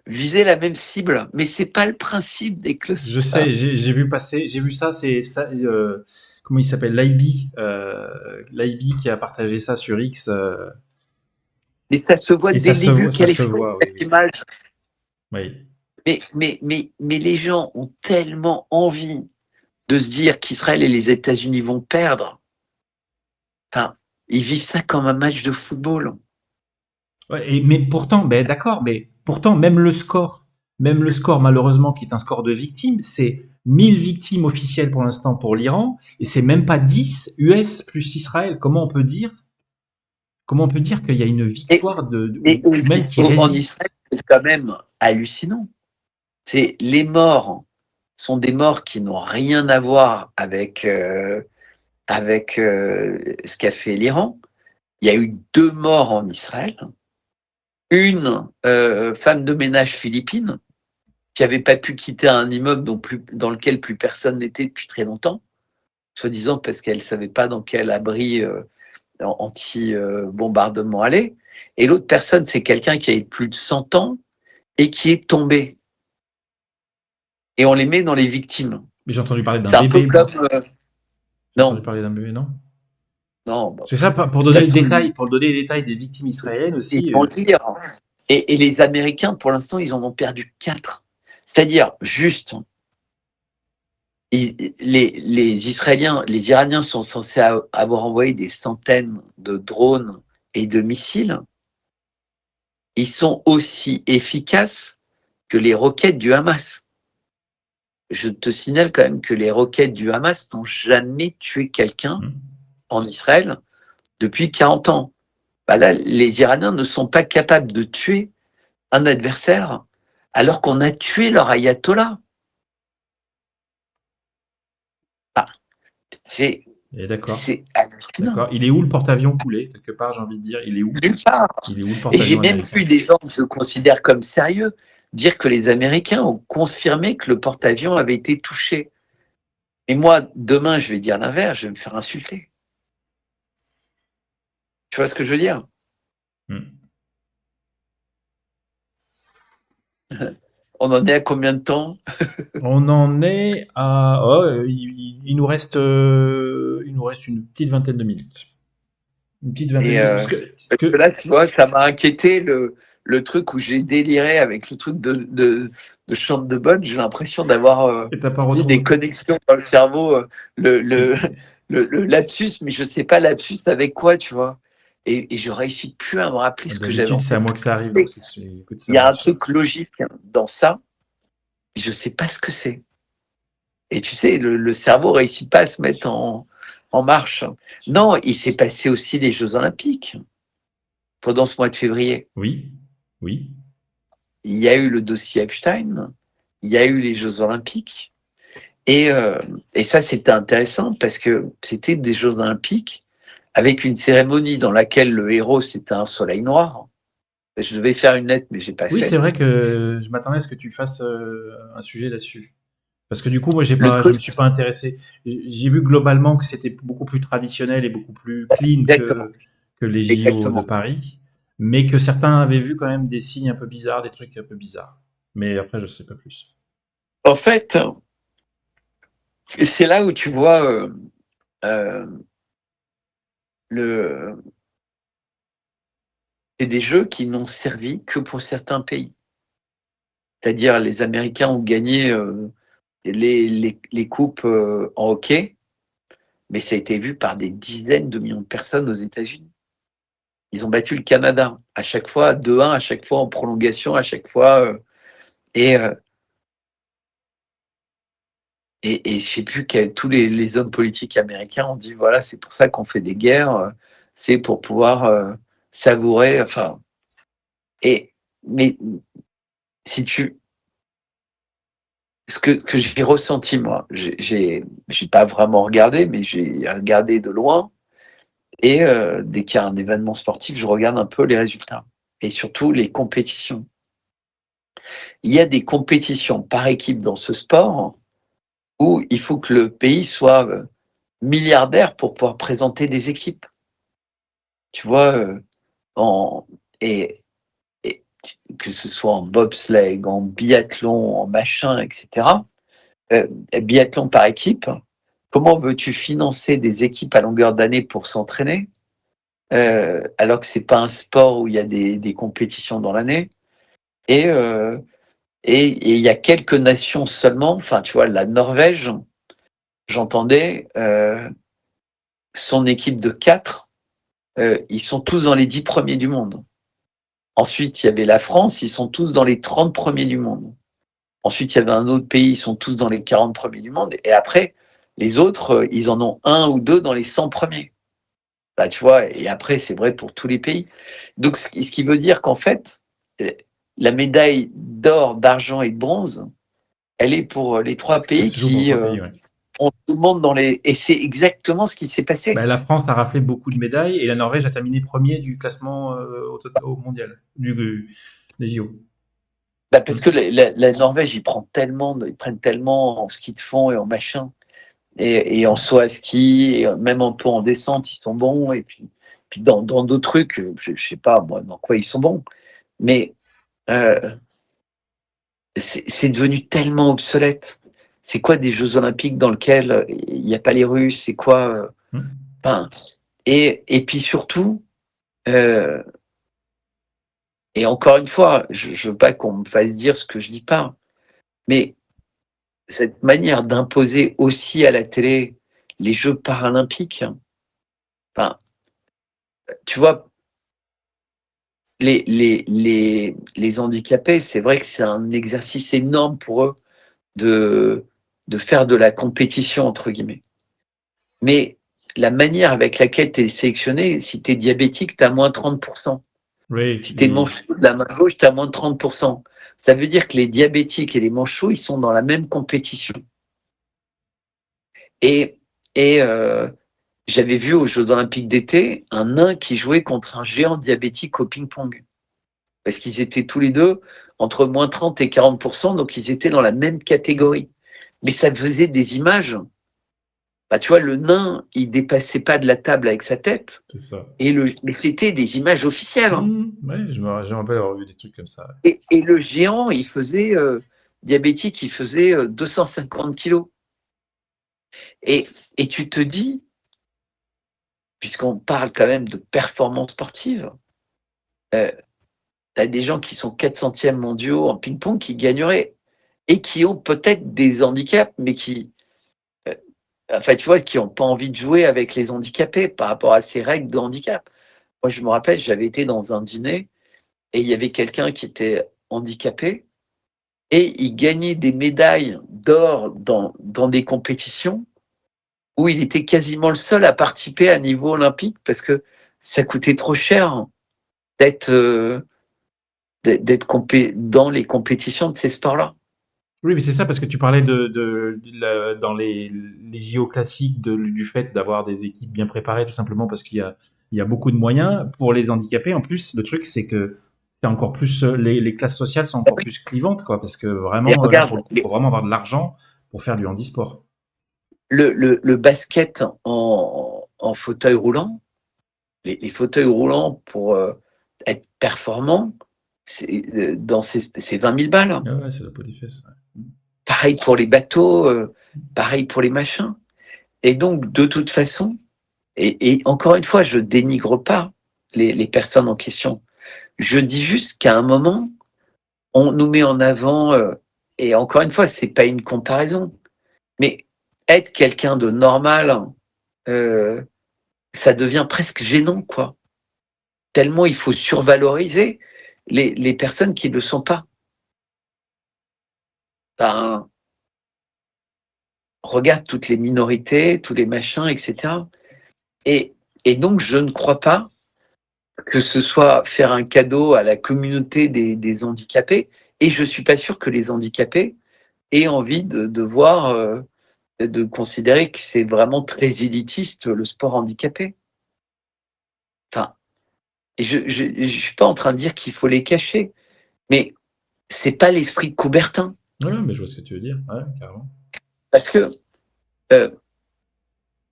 viser la même cible. Mais c'est pas le principe des Je clusters. sais, j'ai vu passer, j'ai vu ça, c'est ça, comment il s'appelle, l'IB, qui a partagé ça sur X, Mais ça se voit et dès le début ça qu'elle est se fausse, voit, oui, cette oui, image. oui. Mais les gens ont tellement envie de se dire qu'Israël et les États-Unis vont perdre. Enfin, ils vivent ça comme un match de football. Ouais, mais pourtant, ben d'accord, mais pourtant même le score malheureusement qui est un score de victimes, c'est 1000 victimes officielles pour l'instant pour l'Iran, et c'est même pas 10 US plus Israël. Comment on peut dire qu'il y a une Et, victoire et ou même qui en résiste? Israël, c'est quand même hallucinant. C'est les morts sont des morts qui n'ont rien à voir avec ce qu'a fait l'Iran. Il y a eu 2 morts en Israël. Une femme de ménage philippine qui n'avait pas pu quitter un immeuble dans lequel plus personne n'était depuis très longtemps, soi-disant parce qu'elle ne savait pas dans quel abri anti-bombardement aller. Et l'autre personne, c'est quelqu'un qui a plus de 100 ans et qui est tombé. Et on les met dans les victimes. Mais j'ai entendu parler d'un C'est un peu bébé, comme... moi. J'ai entendu non, parler d'un bébé, non? non, bah, C'est ça, de pour toute donner le façon, détail, pour donner les détails des victimes israéliennes ils aussi. vont le dire. Et les Américains, pour l'instant, ils en ont perdu 4. C'est-à-dire, juste, les Israéliens, les Iraniens sont censés avoir envoyé des centaines de drones et de missiles. Ils sont aussi efficaces que les roquettes du Hamas. Je te signale quand même que les roquettes du Hamas n'ont jamais tué quelqu'un Hmm. en Israël depuis 40 ans. Bah là, les Iraniens ne sont pas capables de tuer un adversaire alors qu'on a tué leur ayatollah. Ah, c'est Et d'accord, c'est hallucinant. d'accord. Il est où le porte-avions coulé? Quelque part, j'ai envie de dire, il est où? Nulle part. Il est où le Et j'ai porte-avions même vu américain? des gens que je considère comme sérieux dire que les Américains ont confirmé que le porte-avions avait été touché. Et moi, demain, je vais dire l'inverse, je vais me faire insulter. Tu vois ce que je veux dire? Hmm. On en est à combien de temps? On en est à. Il nous reste une petite vingtaine de minutes. Une petite vingtaine Et de minutes. parce que là, tu vois, ça m'a inquiété le truc où j'ai déliré avec le truc de chambre de bonne. J'ai l'impression d'avoir Et t'as pas des retrouvé. connexions dans le cerveau, le, le, Et- le lapsus, mais je sais pas lapsus avec quoi, tu vois. Et je réussis plus à me rappeler ce que j'avais D'habitude, en c'est à tête. moi que ça arrive, donc écoute, Il ça y me a un rassure. truc logique dans ça, je sais pas ce que c'est. Et tu sais, le cerveau réussit pas à se mettre en marche. Non, il s'est passé aussi les Jeux Olympiques pendant ce mois de février. Oui, oui. Il y a eu le dossier Epstein, il y a eu les Jeux Olympiques. Et, euh, et ça, c'était intéressant parce que c'était des Jeux Olympiques avec une cérémonie dans laquelle le héros, c'était un soleil noir. Je devais faire une lettre, mais j'ai pas Oui, c'est vrai faite. que je m'attendais à ce que tu fasses un sujet là-dessus. Parce que du coup, moi, Le je me truc, suis pas intéressé. J'ai vu globalement que c'était beaucoup plus traditionnel et beaucoup plus clean exactement, que les JO de exactement. Paris, mais que certains avaient vu quand même des signes un peu bizarres, des trucs un peu bizarres. Mais après, je sais pas plus. En fait, c'est là où tu vois euh, le, c'est des jeux qui n'ont servi que pour certains pays. C'est-à-dire, les Américains ont gagné les coupes en hockey, mais ça a été vu par des dizaines de millions de personnes aux États-Unis. Ils ont battu le Canada à chaque fois 2-1, à chaque fois en prolongation, à chaque fois. Et, euh, et je sais plus tous les hommes politiques américains ont dit voilà, c'est pour ça qu'on fait des guerres, c'est pour pouvoir savourer. Enfin, mais si tu, ce que j'ai ressenti moi, j'ai pas vraiment regardé, mais j'ai regardé de loin. Et dès qu'il y a un événement sportif, je regarde un peu les résultats et surtout les compétitions. Il y a des compétitions par équipe dans ce sport où il faut que le pays soit milliardaire pour pouvoir présenter des équipes. Tu vois, en, et, et que ce soit en bobsleigh, en biathlon, en machin, etc. Biathlon par équipe, comment veux-tu financer des équipes à longueur d'année pour s'entraîner alors que c'est pas un sport où il y a des compétitions dans l'année et et il y a quelques nations seulement, enfin tu vois la Norvège, j'entendais son équipe de 4, ils sont tous dans les 10 premiers du monde. Ensuite, il y avait la France, ils sont tous dans les 30 premiers du monde. Ensuite, il y avait un autre pays, ils sont tous dans les 40 premiers du monde. Et après, les autres, ils en ont un ou deux dans les 100 premiers. Bah, tu vois, et après, c'est vrai pour tous les pays. Donc, ce qui veut dire qu'en fait, euh, la médaille d'or, d'argent et de bronze, elle est pour les 3 pays Elle se joue pour qui trois pays, ouais. ont tout le monde dans les. Et c'est exactement ce qui s'est passé. Bah, la France a raflé beaucoup de médailles et la Norvège a terminé premier du classement au mondial, des JO. Bah, parce que Mm. la Norvège, ils prennent tellement en ski de fond et en machin. Et en saut à ski, et même un peu en descente, ils sont bons. Et puis dans d'autres trucs, je sais pas moi dans quoi ils sont bons. Mais euh, c'est devenu tellement obsolète. C'est quoi des Jeux Olympiques dans lesquels il n'y a pas les Russes? C'est quoi Mm. enfin, et puis surtout, euh, et encore une fois, je ne veux pas qu'on me fasse dire ce que je dis pas, mais cette manière d'imposer aussi à la télé les Jeux paralympiques, enfin, tu vois, les handicapés, c'est vrai que c'est un exercice énorme pour eux de, de faire de la compétition, entre guillemets. Mais la manière avec laquelle tu es sélectionné, si tu es diabétique, tu as moins 30%. Oui, Si tu es manchot de la main gauche, tu as moins 30%. Ça veut dire que les diabétiques et les manchots, ils sont dans la même compétition. Et, et j'avais vu aux Jeux Olympiques d'été un nain qui jouait contre un géant diabétique au ping-pong. Parce qu'ils étaient tous les deux entre moins 30 et 40%, donc ils étaient dans la même catégorie. Mais ça faisait des images. Bah, tu vois, le nain, il dépassait pas de la table avec sa tête. C'est ça. Mais c'était des images officielles, hein. Ouais, je me rappelle avoir vu des trucs comme ça. Et le géant, il faisait, diabétique, il faisait 250 kilos. Et tu te dis, puisqu'on parle quand même de performance sportive, tu as des gens qui sont 400e mondiaux en ping-pong qui gagneraient et qui ont peut-être des handicaps, mais euh, enfin, tu vois, qui n'ont pas envie de jouer avec les handicapés par rapport à ces règles de handicap. Moi, je me rappelle, j'avais été dans un dîner et il y avait quelqu'un qui était handicapé et il gagnait des médailles d'or dans des compétitions où il était quasiment le seul à participer à niveau olympique parce que ça coûtait trop cher d'être dans les compétitions de ces sports-là. Oui, mais c'est ça, parce que tu parlais dans les JO classiques du fait d'avoir des équipes bien préparées, tout simplement parce qu'il y a beaucoup de moyens. Pour les handicapés, en plus, le truc, c'est que c'est encore plus, les classes sociales sont encore plus clivantes, quoi, parce que Et vraiment, là, regarde, pour le coup, il faut vraiment avoir de l'argent pour faire du handisport. le basket en fauteuil roulant, les fauteuils roulants pour être performants, c'est 20 000 balles. Ah ouais, c'est la peau des fesses. Ouais. Pareil pour les bateaux, pareil pour les machins. Et donc, de toute façon, et encore une fois, je dénigre pas les personnes en question. Je dis juste qu'à un moment, on nous met en avant, et encore une fois, c'est pas une comparaison, mais être quelqu'un de normal, euh, ça devient presque gênant, quoi. Tellement il faut survaloriser les personnes qui ne le sont pas. Ben, regarde toutes les minorités, tous les machins, etc. Et, et donc, je ne crois pas que ce soit faire un cadeau à la communauté des handicapés, et je ne suis pas sûr que les handicapés aient envie de voir, de considérer que c'est vraiment très élitiste le sport handicapé. Enfin, et je ne suis pas en train de dire qu'il faut les cacher, mais c'est pas l'esprit de Coubertin. Ouais, mais je vois ce que tu veux dire. Ouais, carrément. Parce que euh,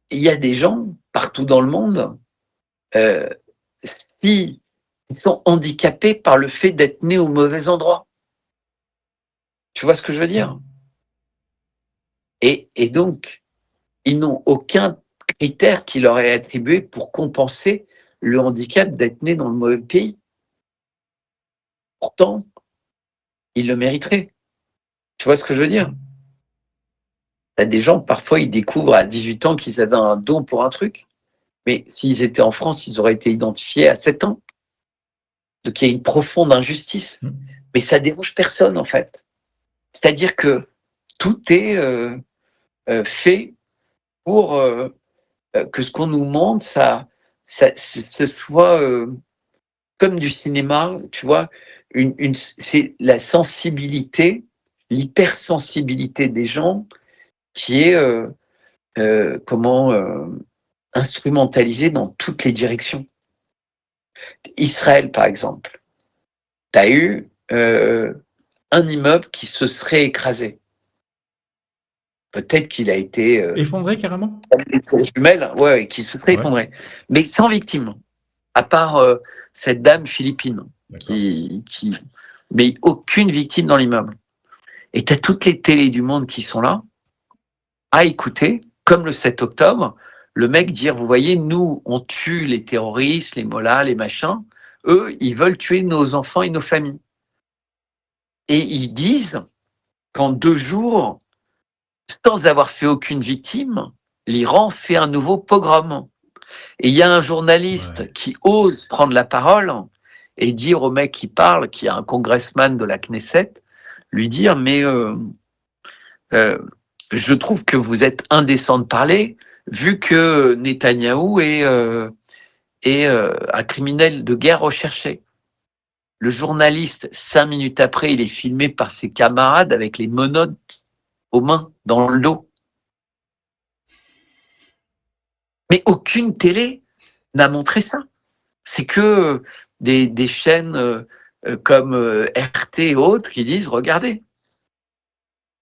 il y a des gens partout dans le monde, euh, qui sont handicapés par le fait d'être nés au mauvais endroit. Tu vois ce que je veux dire? Et donc, ils n'ont aucun critère qui leur est attribué pour compenser le handicap d'être né dans le mauvais pays. Pourtant, ils le mériteraient. Tu vois ce que je veux dire? Il y a des gens, parfois, ils découvrent à 18 ans qu'ils avaient un don pour un truc, mais s'ils étaient en France, ils auraient été identifiés à 7 ans. Donc, il y a une profonde injustice. Mais ça dérange personne, en fait. C'est-à-dire que tout est fait pour que ce qu'on nous montre, ce soit comme du cinéma, tu vois. C'est la sensibilité, l'hypersensibilité des gens qui est instrumentalisée dans toutes les directions. Israël, par exemple, tu as eu un immeuble qui se serait écrasé. Peut-être qu'il a été Effondré, carrément? les tours jumelles, ouais, qui se serait effondré, mais sans victime, à part cette dame philippine, mais aucune victime dans l'immeuble. Et tu as toutes les télés du monde qui sont là à écouter, comme le 7 octobre, le mec dire, vous voyez, nous, on tue les terroristes, les mollahs, les machins, eux, ils veulent tuer nos enfants et nos familles. Et ils disent qu'en 2 jours, sans avoir fait aucune victime, l'Iran fait un nouveau pogrom. Et il y a un journaliste qui ose prendre la parole et dire au mec qui parle, qui est un congressman de la Knesset, lui dire, mais je trouve que vous êtes indécent de parler, vu que Netanyahou est un criminel de guerre recherché. Le journaliste, 5 minutes après, il est filmé par ses camarades avec les menottes aux mains, dans le dos. Mais aucune télé n'a montré ça. C'est que des chaînes comme RT et autres qui disent, regardez.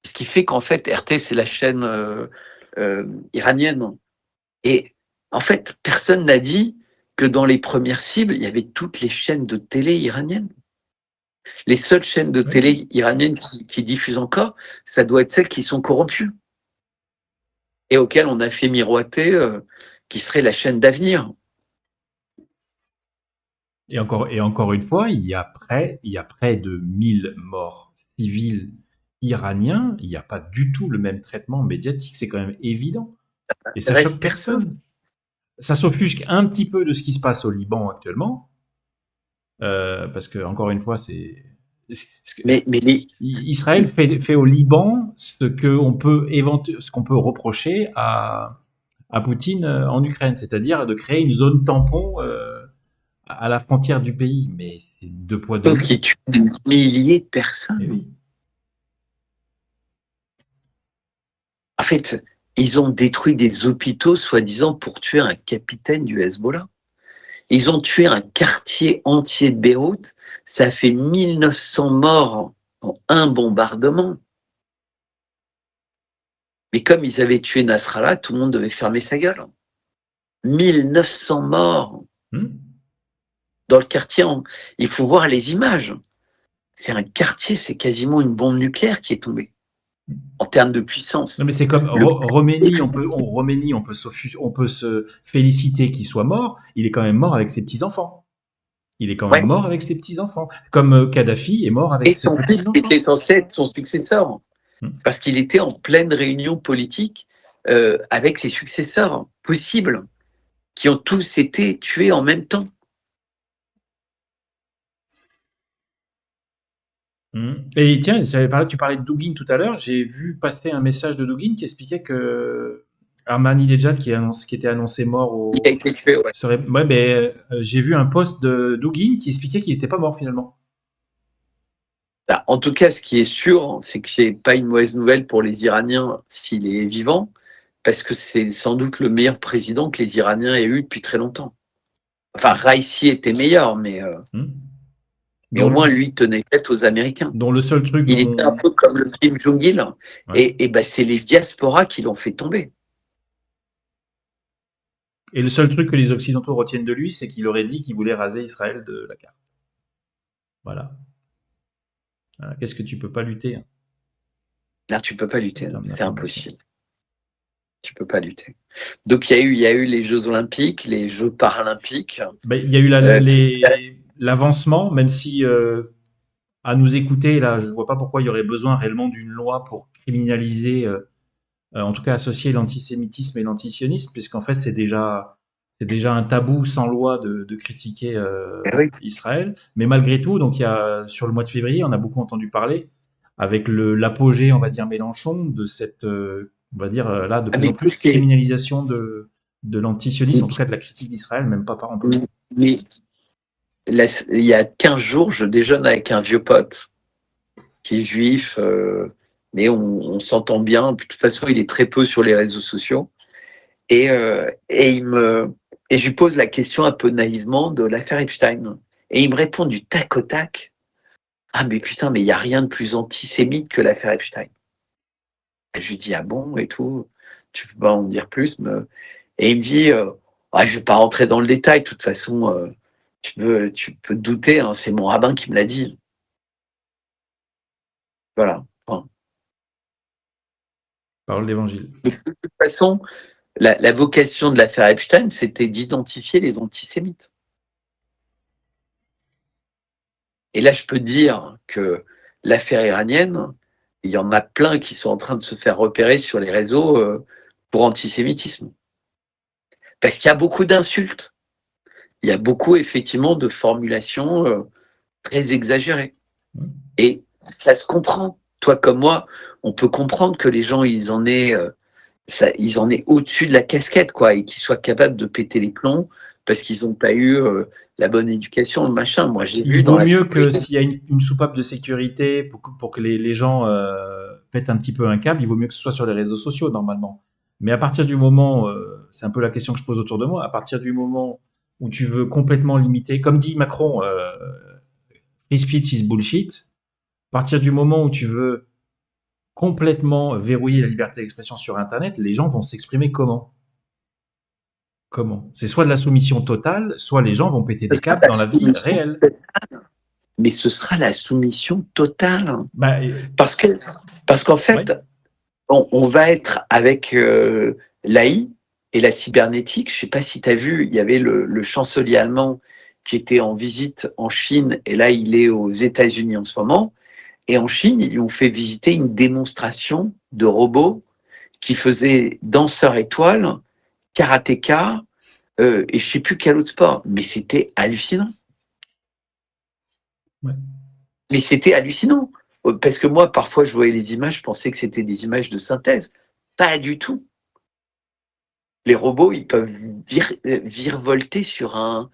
Ce qui fait qu'en fait, RT, c'est la chaîne iranienne. Et en fait, personne n'a dit que dans les premières cibles, il y avait toutes les chaînes de télé iraniennes. Les seules chaînes de Oui. télé iraniennes qui diffusent encore, ça doit être celles qui sont corrompues et auxquelles on a fait miroiter qui serait la chaîne d'avenir. Et encore une fois, il y a près de 1000 morts civils iraniens. Il n'y a pas du tout le même traitement médiatique. C'est quand même évident. Et ça choque Reste personne. personne. Ça s'offusque un petit peu de ce qui se passe au Liban actuellement. Parce que, encore une fois, Mais Israël fait au Liban ce qu'on peut reprocher à Poutine en Ukraine, c'est-à-dire de créer une zone tampon à la frontière du pays. Mais c'est deux poids, deux sauf mesures. qu'ils tuent des milliers de Mais personnes. oui. En fait, ils ont détruit des hôpitaux, soi-disant, pour tuer un capitaine du Hezbollah. Ils ont tué un quartier entier de Beyrouth. Ça fait 1900 morts en un bombardement. Mais comme ils avaient tué Nasrallah, tout le monde devait fermer sa gueule. 1900 morts dans le quartier. Il faut voir les images. C'est un quartier, c'est quasiment une bombe nucléaire qui est tombée en termes de puissance. Non, mais c'est comme Roménie, on peut se féliciter qu'il soit mort. Il est quand même mort avec ses petits-enfants. Il est quand même Ouais. mort avec ses petits-enfants. Comme Kadhafi est mort avec Et ses son fils petits-enfants. était censé être son successeur, parce qu'il était en pleine réunion politique avec ses successeurs possibles, qui ont tous été tués en même temps. Et tiens, tu parlais de Dugin tout à l'heure. J'ai vu passer un message de Dugin qui expliquait que Ahmadinejad, qui était annoncé mort Il a été tué, ouais. Ouais, mais j'ai vu un post de Dugin qui expliquait qu'il n'était pas mort finalement. En tout cas, ce qui est sûr, c'est que c'est pas une mauvaise nouvelle pour les Iraniens s'il est vivant, parce que c'est sans doute le meilleur président que les Iraniens aient eu depuis très longtemps. Enfin, Raisi était meilleur, mais au moins lui tenait tête aux Américains. Dont le seul truc Il était un peu comme le Kim Jong-il, ouais. Et ben c'est les diasporas qui l'ont fait tomber. Et le seul truc que les Occidentaux retiennent de lui, c'est qu'il aurait dit qu'il voulait raser Israël de la carte. Voilà. Qu'est-ce que tu peux pas lutter, hein? Là, tu peux pas lutter, c'est impossible. Tu peux pas lutter. Donc il y a eu les Jeux Olympiques, les Jeux Paralympiques. Ben, il y a eu l'avancement, même si à nous écouter là, je vois pas pourquoi il y aurait besoin réellement d'une loi pour criminaliser, en tout cas associer l'antisémitisme et l'antisionisme, puisqu'en fait c'est déjà un tabou sans loi de critiquer Oui. Israël. Mais malgré tout, donc il y a sur le mois de février, on a beaucoup entendu parler avec l'apogée, on va dire Mélenchon, de cette on va dire là de plus en plus criminalisation de l'antisionisme, en tout cas de la critique d'Israël, même pas par emploi. Mais il y a 15 jours, je déjeune avec un vieux pote qui est juif, mais on s'entend bien. De toute façon, il est très peu sur les réseaux sociaux. Et je lui pose la question un peu naïvement de l'affaire Epstein. Et il me répond du tac au tac. Ah mais putain, mais il n'y a rien de plus antisémite que l'affaire Epstein. Et je lui dis, ah bon, et tout, tu peux pas en dire plus. Et il me dit, ah, je vais pas rentrer dans le détail, de toute façon, tu peux te douter, hein, c'est mon rabbin qui me l'a dit. Voilà. Enfin. Parole d'évangile. De toute façon, la vocation de l'affaire Epstein, c'était d'identifier les antisémites. Et là, je peux dire que l'affaire iranienne, il y en a plein qui sont en train de se faire repérer sur les réseaux pour antisémitisme. Parce qu'il y a beaucoup d'insultes. Il y a beaucoup, effectivement, de formulations très exagérées. Et ça se comprend. Toi comme moi, on peut comprendre que les gens, ils en aient au-dessus de la casquette, quoi, et qu'ils soient capables de péter les plombs parce qu'ils n'ont pas eu la bonne éducation, le machin. Moi, j'ai vu. Il vaut mieux que s'il y a une soupape de sécurité pour que les gens pètent un petit peu un câble, il vaut mieux que ce soit sur les réseaux sociaux normalement. Mais à partir du moment, c'est un peu la question que je pose autour de moi, à partir du moment où tu veux complètement limiter, comme dit Macron, free speech is bullshit. À partir du moment où tu veux complètement verrouiller la liberté d'expression sur Internet, les gens vont s'exprimer comment? Comment? C'est soit de la soumission totale, soit les gens vont péter Ce des sera câbles la dans la vie soumission réelle. totale. Mais ce sera la soumission totale. Bah, Parce qu'en fait, ouais. on va être avec l'AI et la cybernétique. Je ne sais pas si tu as vu, il y avait le chancelier allemand qui était en visite en Chine, et là, il est aux États-Unis en ce moment. Et en Chine, ils lui ont fait visiter une démonstration de robots qui faisaient danseur étoile, karatéka, et je ne sais plus quel autre sport. Mais c'était hallucinant. Ouais. Mais c'était hallucinant. Parce que moi, parfois, je voyais les images, je pensais que c'était des images de synthèse. Pas du tout. Les robots, ils peuvent virevolter sur un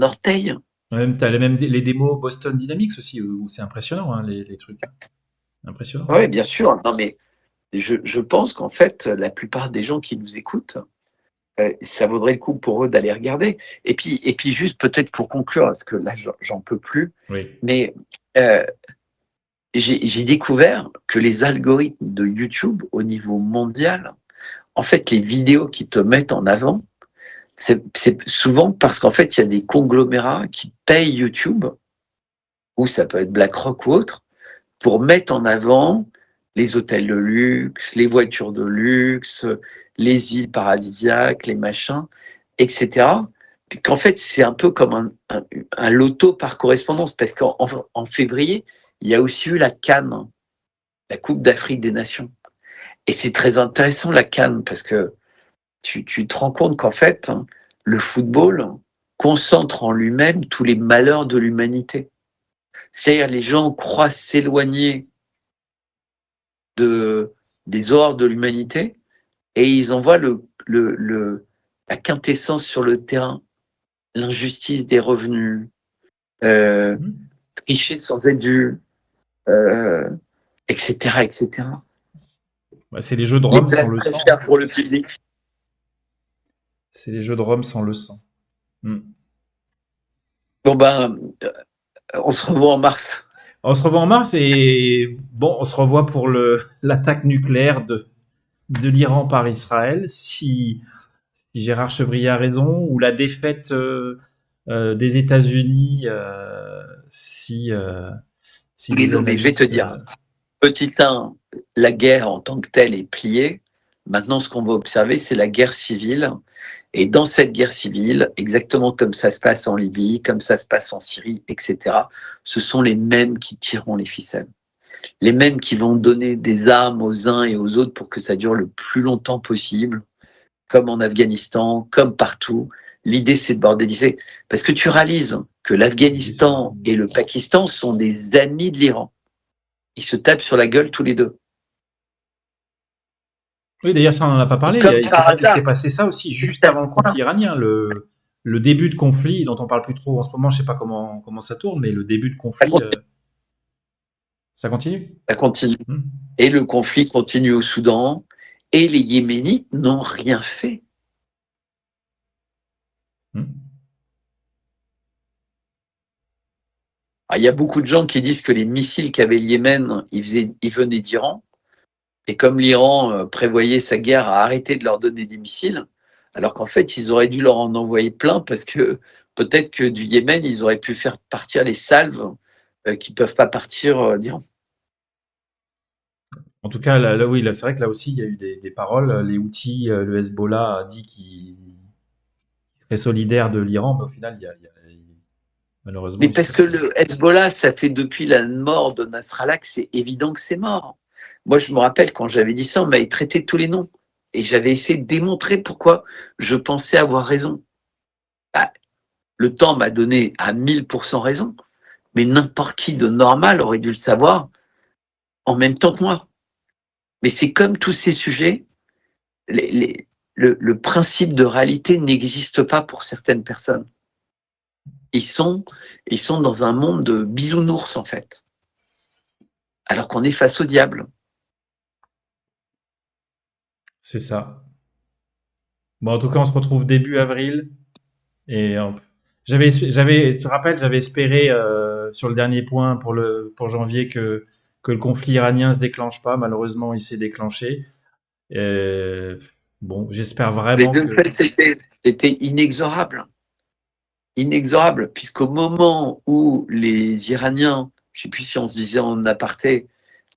orteil. Même, t'as les démos Boston Dynamics aussi, où c'est impressionnant, hein, les trucs. Impressionnant. Oui, bien sûr. Non, mais je pense qu'en fait, la plupart des gens qui nous écoutent, ça vaudrait le coup pour eux d'aller regarder. Et puis juste peut-être pour conclure, parce que là, j'en peux plus, Oui. mais euh, j'ai découvert que les algorithmes de YouTube au niveau mondial, en fait, les vidéos qui te mettent en avant, c'est souvent parce qu'en fait, il y a des conglomérats qui payent YouTube, ou ça peut être BlackRock ou autre, pour mettre en avant les hôtels de luxe, les voitures de luxe, les îles paradisiaques, les machins, etc. Qu'en fait, c'est un peu comme un loto par correspondance, parce qu'en février, il y a aussi eu la CAN, la Coupe d'Afrique des Nations. Et c'est très intéressant, la CAN, parce que tu te rends compte qu'en fait, le football concentre en lui-même tous les malheurs de l'humanité. C'est-à-dire, les gens croient s'éloigner des horreurs de l'humanité et ils envoient la quintessence sur le terrain, l'injustice des revenus, euh, Mhm. tricher sans être vu, euh, etc., etc. Bah, c'est les jeux de Les Rome sans places le très sang. chères pour le public. C'est les jeux de Rome sans le sang. Mm. Bon ben, on se revoit en mars. On se revoit en mars et bon, on se revoit pour l'attaque nucléaire de l'Iran par Israël. Si Gérard Chevrier a raison, ou la défaite des États-Unis, si Oui, les non, mais je vais te analystes. dire, petit 1, la guerre en tant que telle est pliée. Maintenant, ce qu'on va observer, c'est la guerre civile. Et dans cette guerre civile, exactement comme ça se passe en Libye, comme ça se passe en Syrie, etc., ce sont les mêmes qui tireront les ficelles. Les mêmes qui vont donner des armes aux uns et aux autres pour que ça dure le plus longtemps possible, comme en Afghanistan, comme partout. L'idée, c'est de bordéliser. Parce que tu réalises que l'Afghanistan et le Pakistan sont des amis de l'Iran. Ils se tapent sur la gueule tous les deux. Oui, d'ailleurs, ça, on n'en a pas parlé. Comme par Il s'est hasard, passé ça aussi juste avant le conflit iranien. Le début de conflit, dont on parle plus trop en ce moment, je sais pas comment ça tourne, mais le début de conflit, ça continue. ça continue. Hmm. Et le conflit continue au Soudan. Et les Yéménites n'ont rien fait. Hmm. Il y a beaucoup de gens qui disent que les missiles qu'avait le Yémen, ils venaient d'Iran. Et comme l'Iran prévoyait sa guerre à arrêter de leur donner des missiles, alors qu'en fait, ils auraient dû leur en envoyer plein parce que peut-être que du Yémen, ils auraient pu faire partir les salves qui ne peuvent pas partir d'Iran. En tout cas, oui, c'est vrai que là aussi, il y a eu des paroles. Les Houthis, le Hezbollah a dit qu'il serait solidaire de l'Iran, mais au final, malheureusement, Mais il se parce que passe. le Hezbollah, ça fait depuis la mort de Nasrallah que c'est évident que c'est mort. Moi, je me rappelle quand j'avais dit ça, on m'avait traité de tous les noms. Et j'avais essayé de démontrer pourquoi je pensais avoir raison. Bah, le temps m'a donné à 1000% raison, mais n'importe qui de normal aurait dû le savoir en même temps que moi. Mais c'est comme tous ces sujets, le principe de réalité n'existe pas pour certaines personnes. Ils sont dans un monde de bisounours, en fait, alors qu'on est face au diable. C'est ça. Bon, en tout cas, on se retrouve début avril. Et tu te rappelles, j'avais espéré sur le dernier point pour janvier que que le conflit iranien se déclenche pas. Malheureusement, il s'est déclenché. Bon, j'espère Mais vraiment de que... fait, c'était inexorable. Inexorable, puisqu'au moment où les Iraniens, je ne sais plus si on se disait en aparté,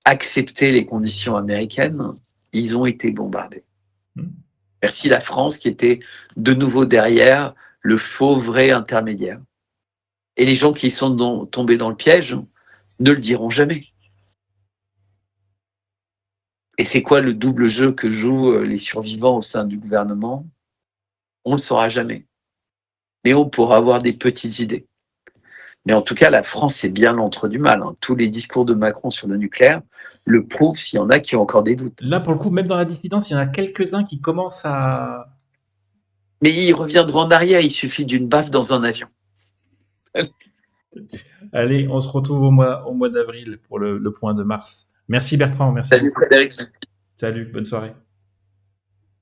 acceptaient les conditions américaines, ils ont été bombardés. Merci la France qui était de nouveau derrière le faux vrai intermédiaire. Et les gens qui sont tombés dans le piège ne le diront jamais. Et c'est quoi le double jeu que jouent les survivants au sein du gouvernement? On ne le saura jamais. Mais on pourra avoir des petites idées. Mais en tout cas, la France est bien l'antre du mal. Hein. Tous les discours de Macron sur le nucléaire le prouvent s'il y en a qui ont encore des doutes. Là, pour le coup, même dans la dissidence, il y en a quelques-uns qui commencent à... Mais ils reviendront en arrière, il suffit d'une baffe dans un avion. Allez, on se retrouve au mois d'avril pour le point de mars. Merci Bertrand, merci Salut beaucoup. Frédéric. Salut, bonne soirée.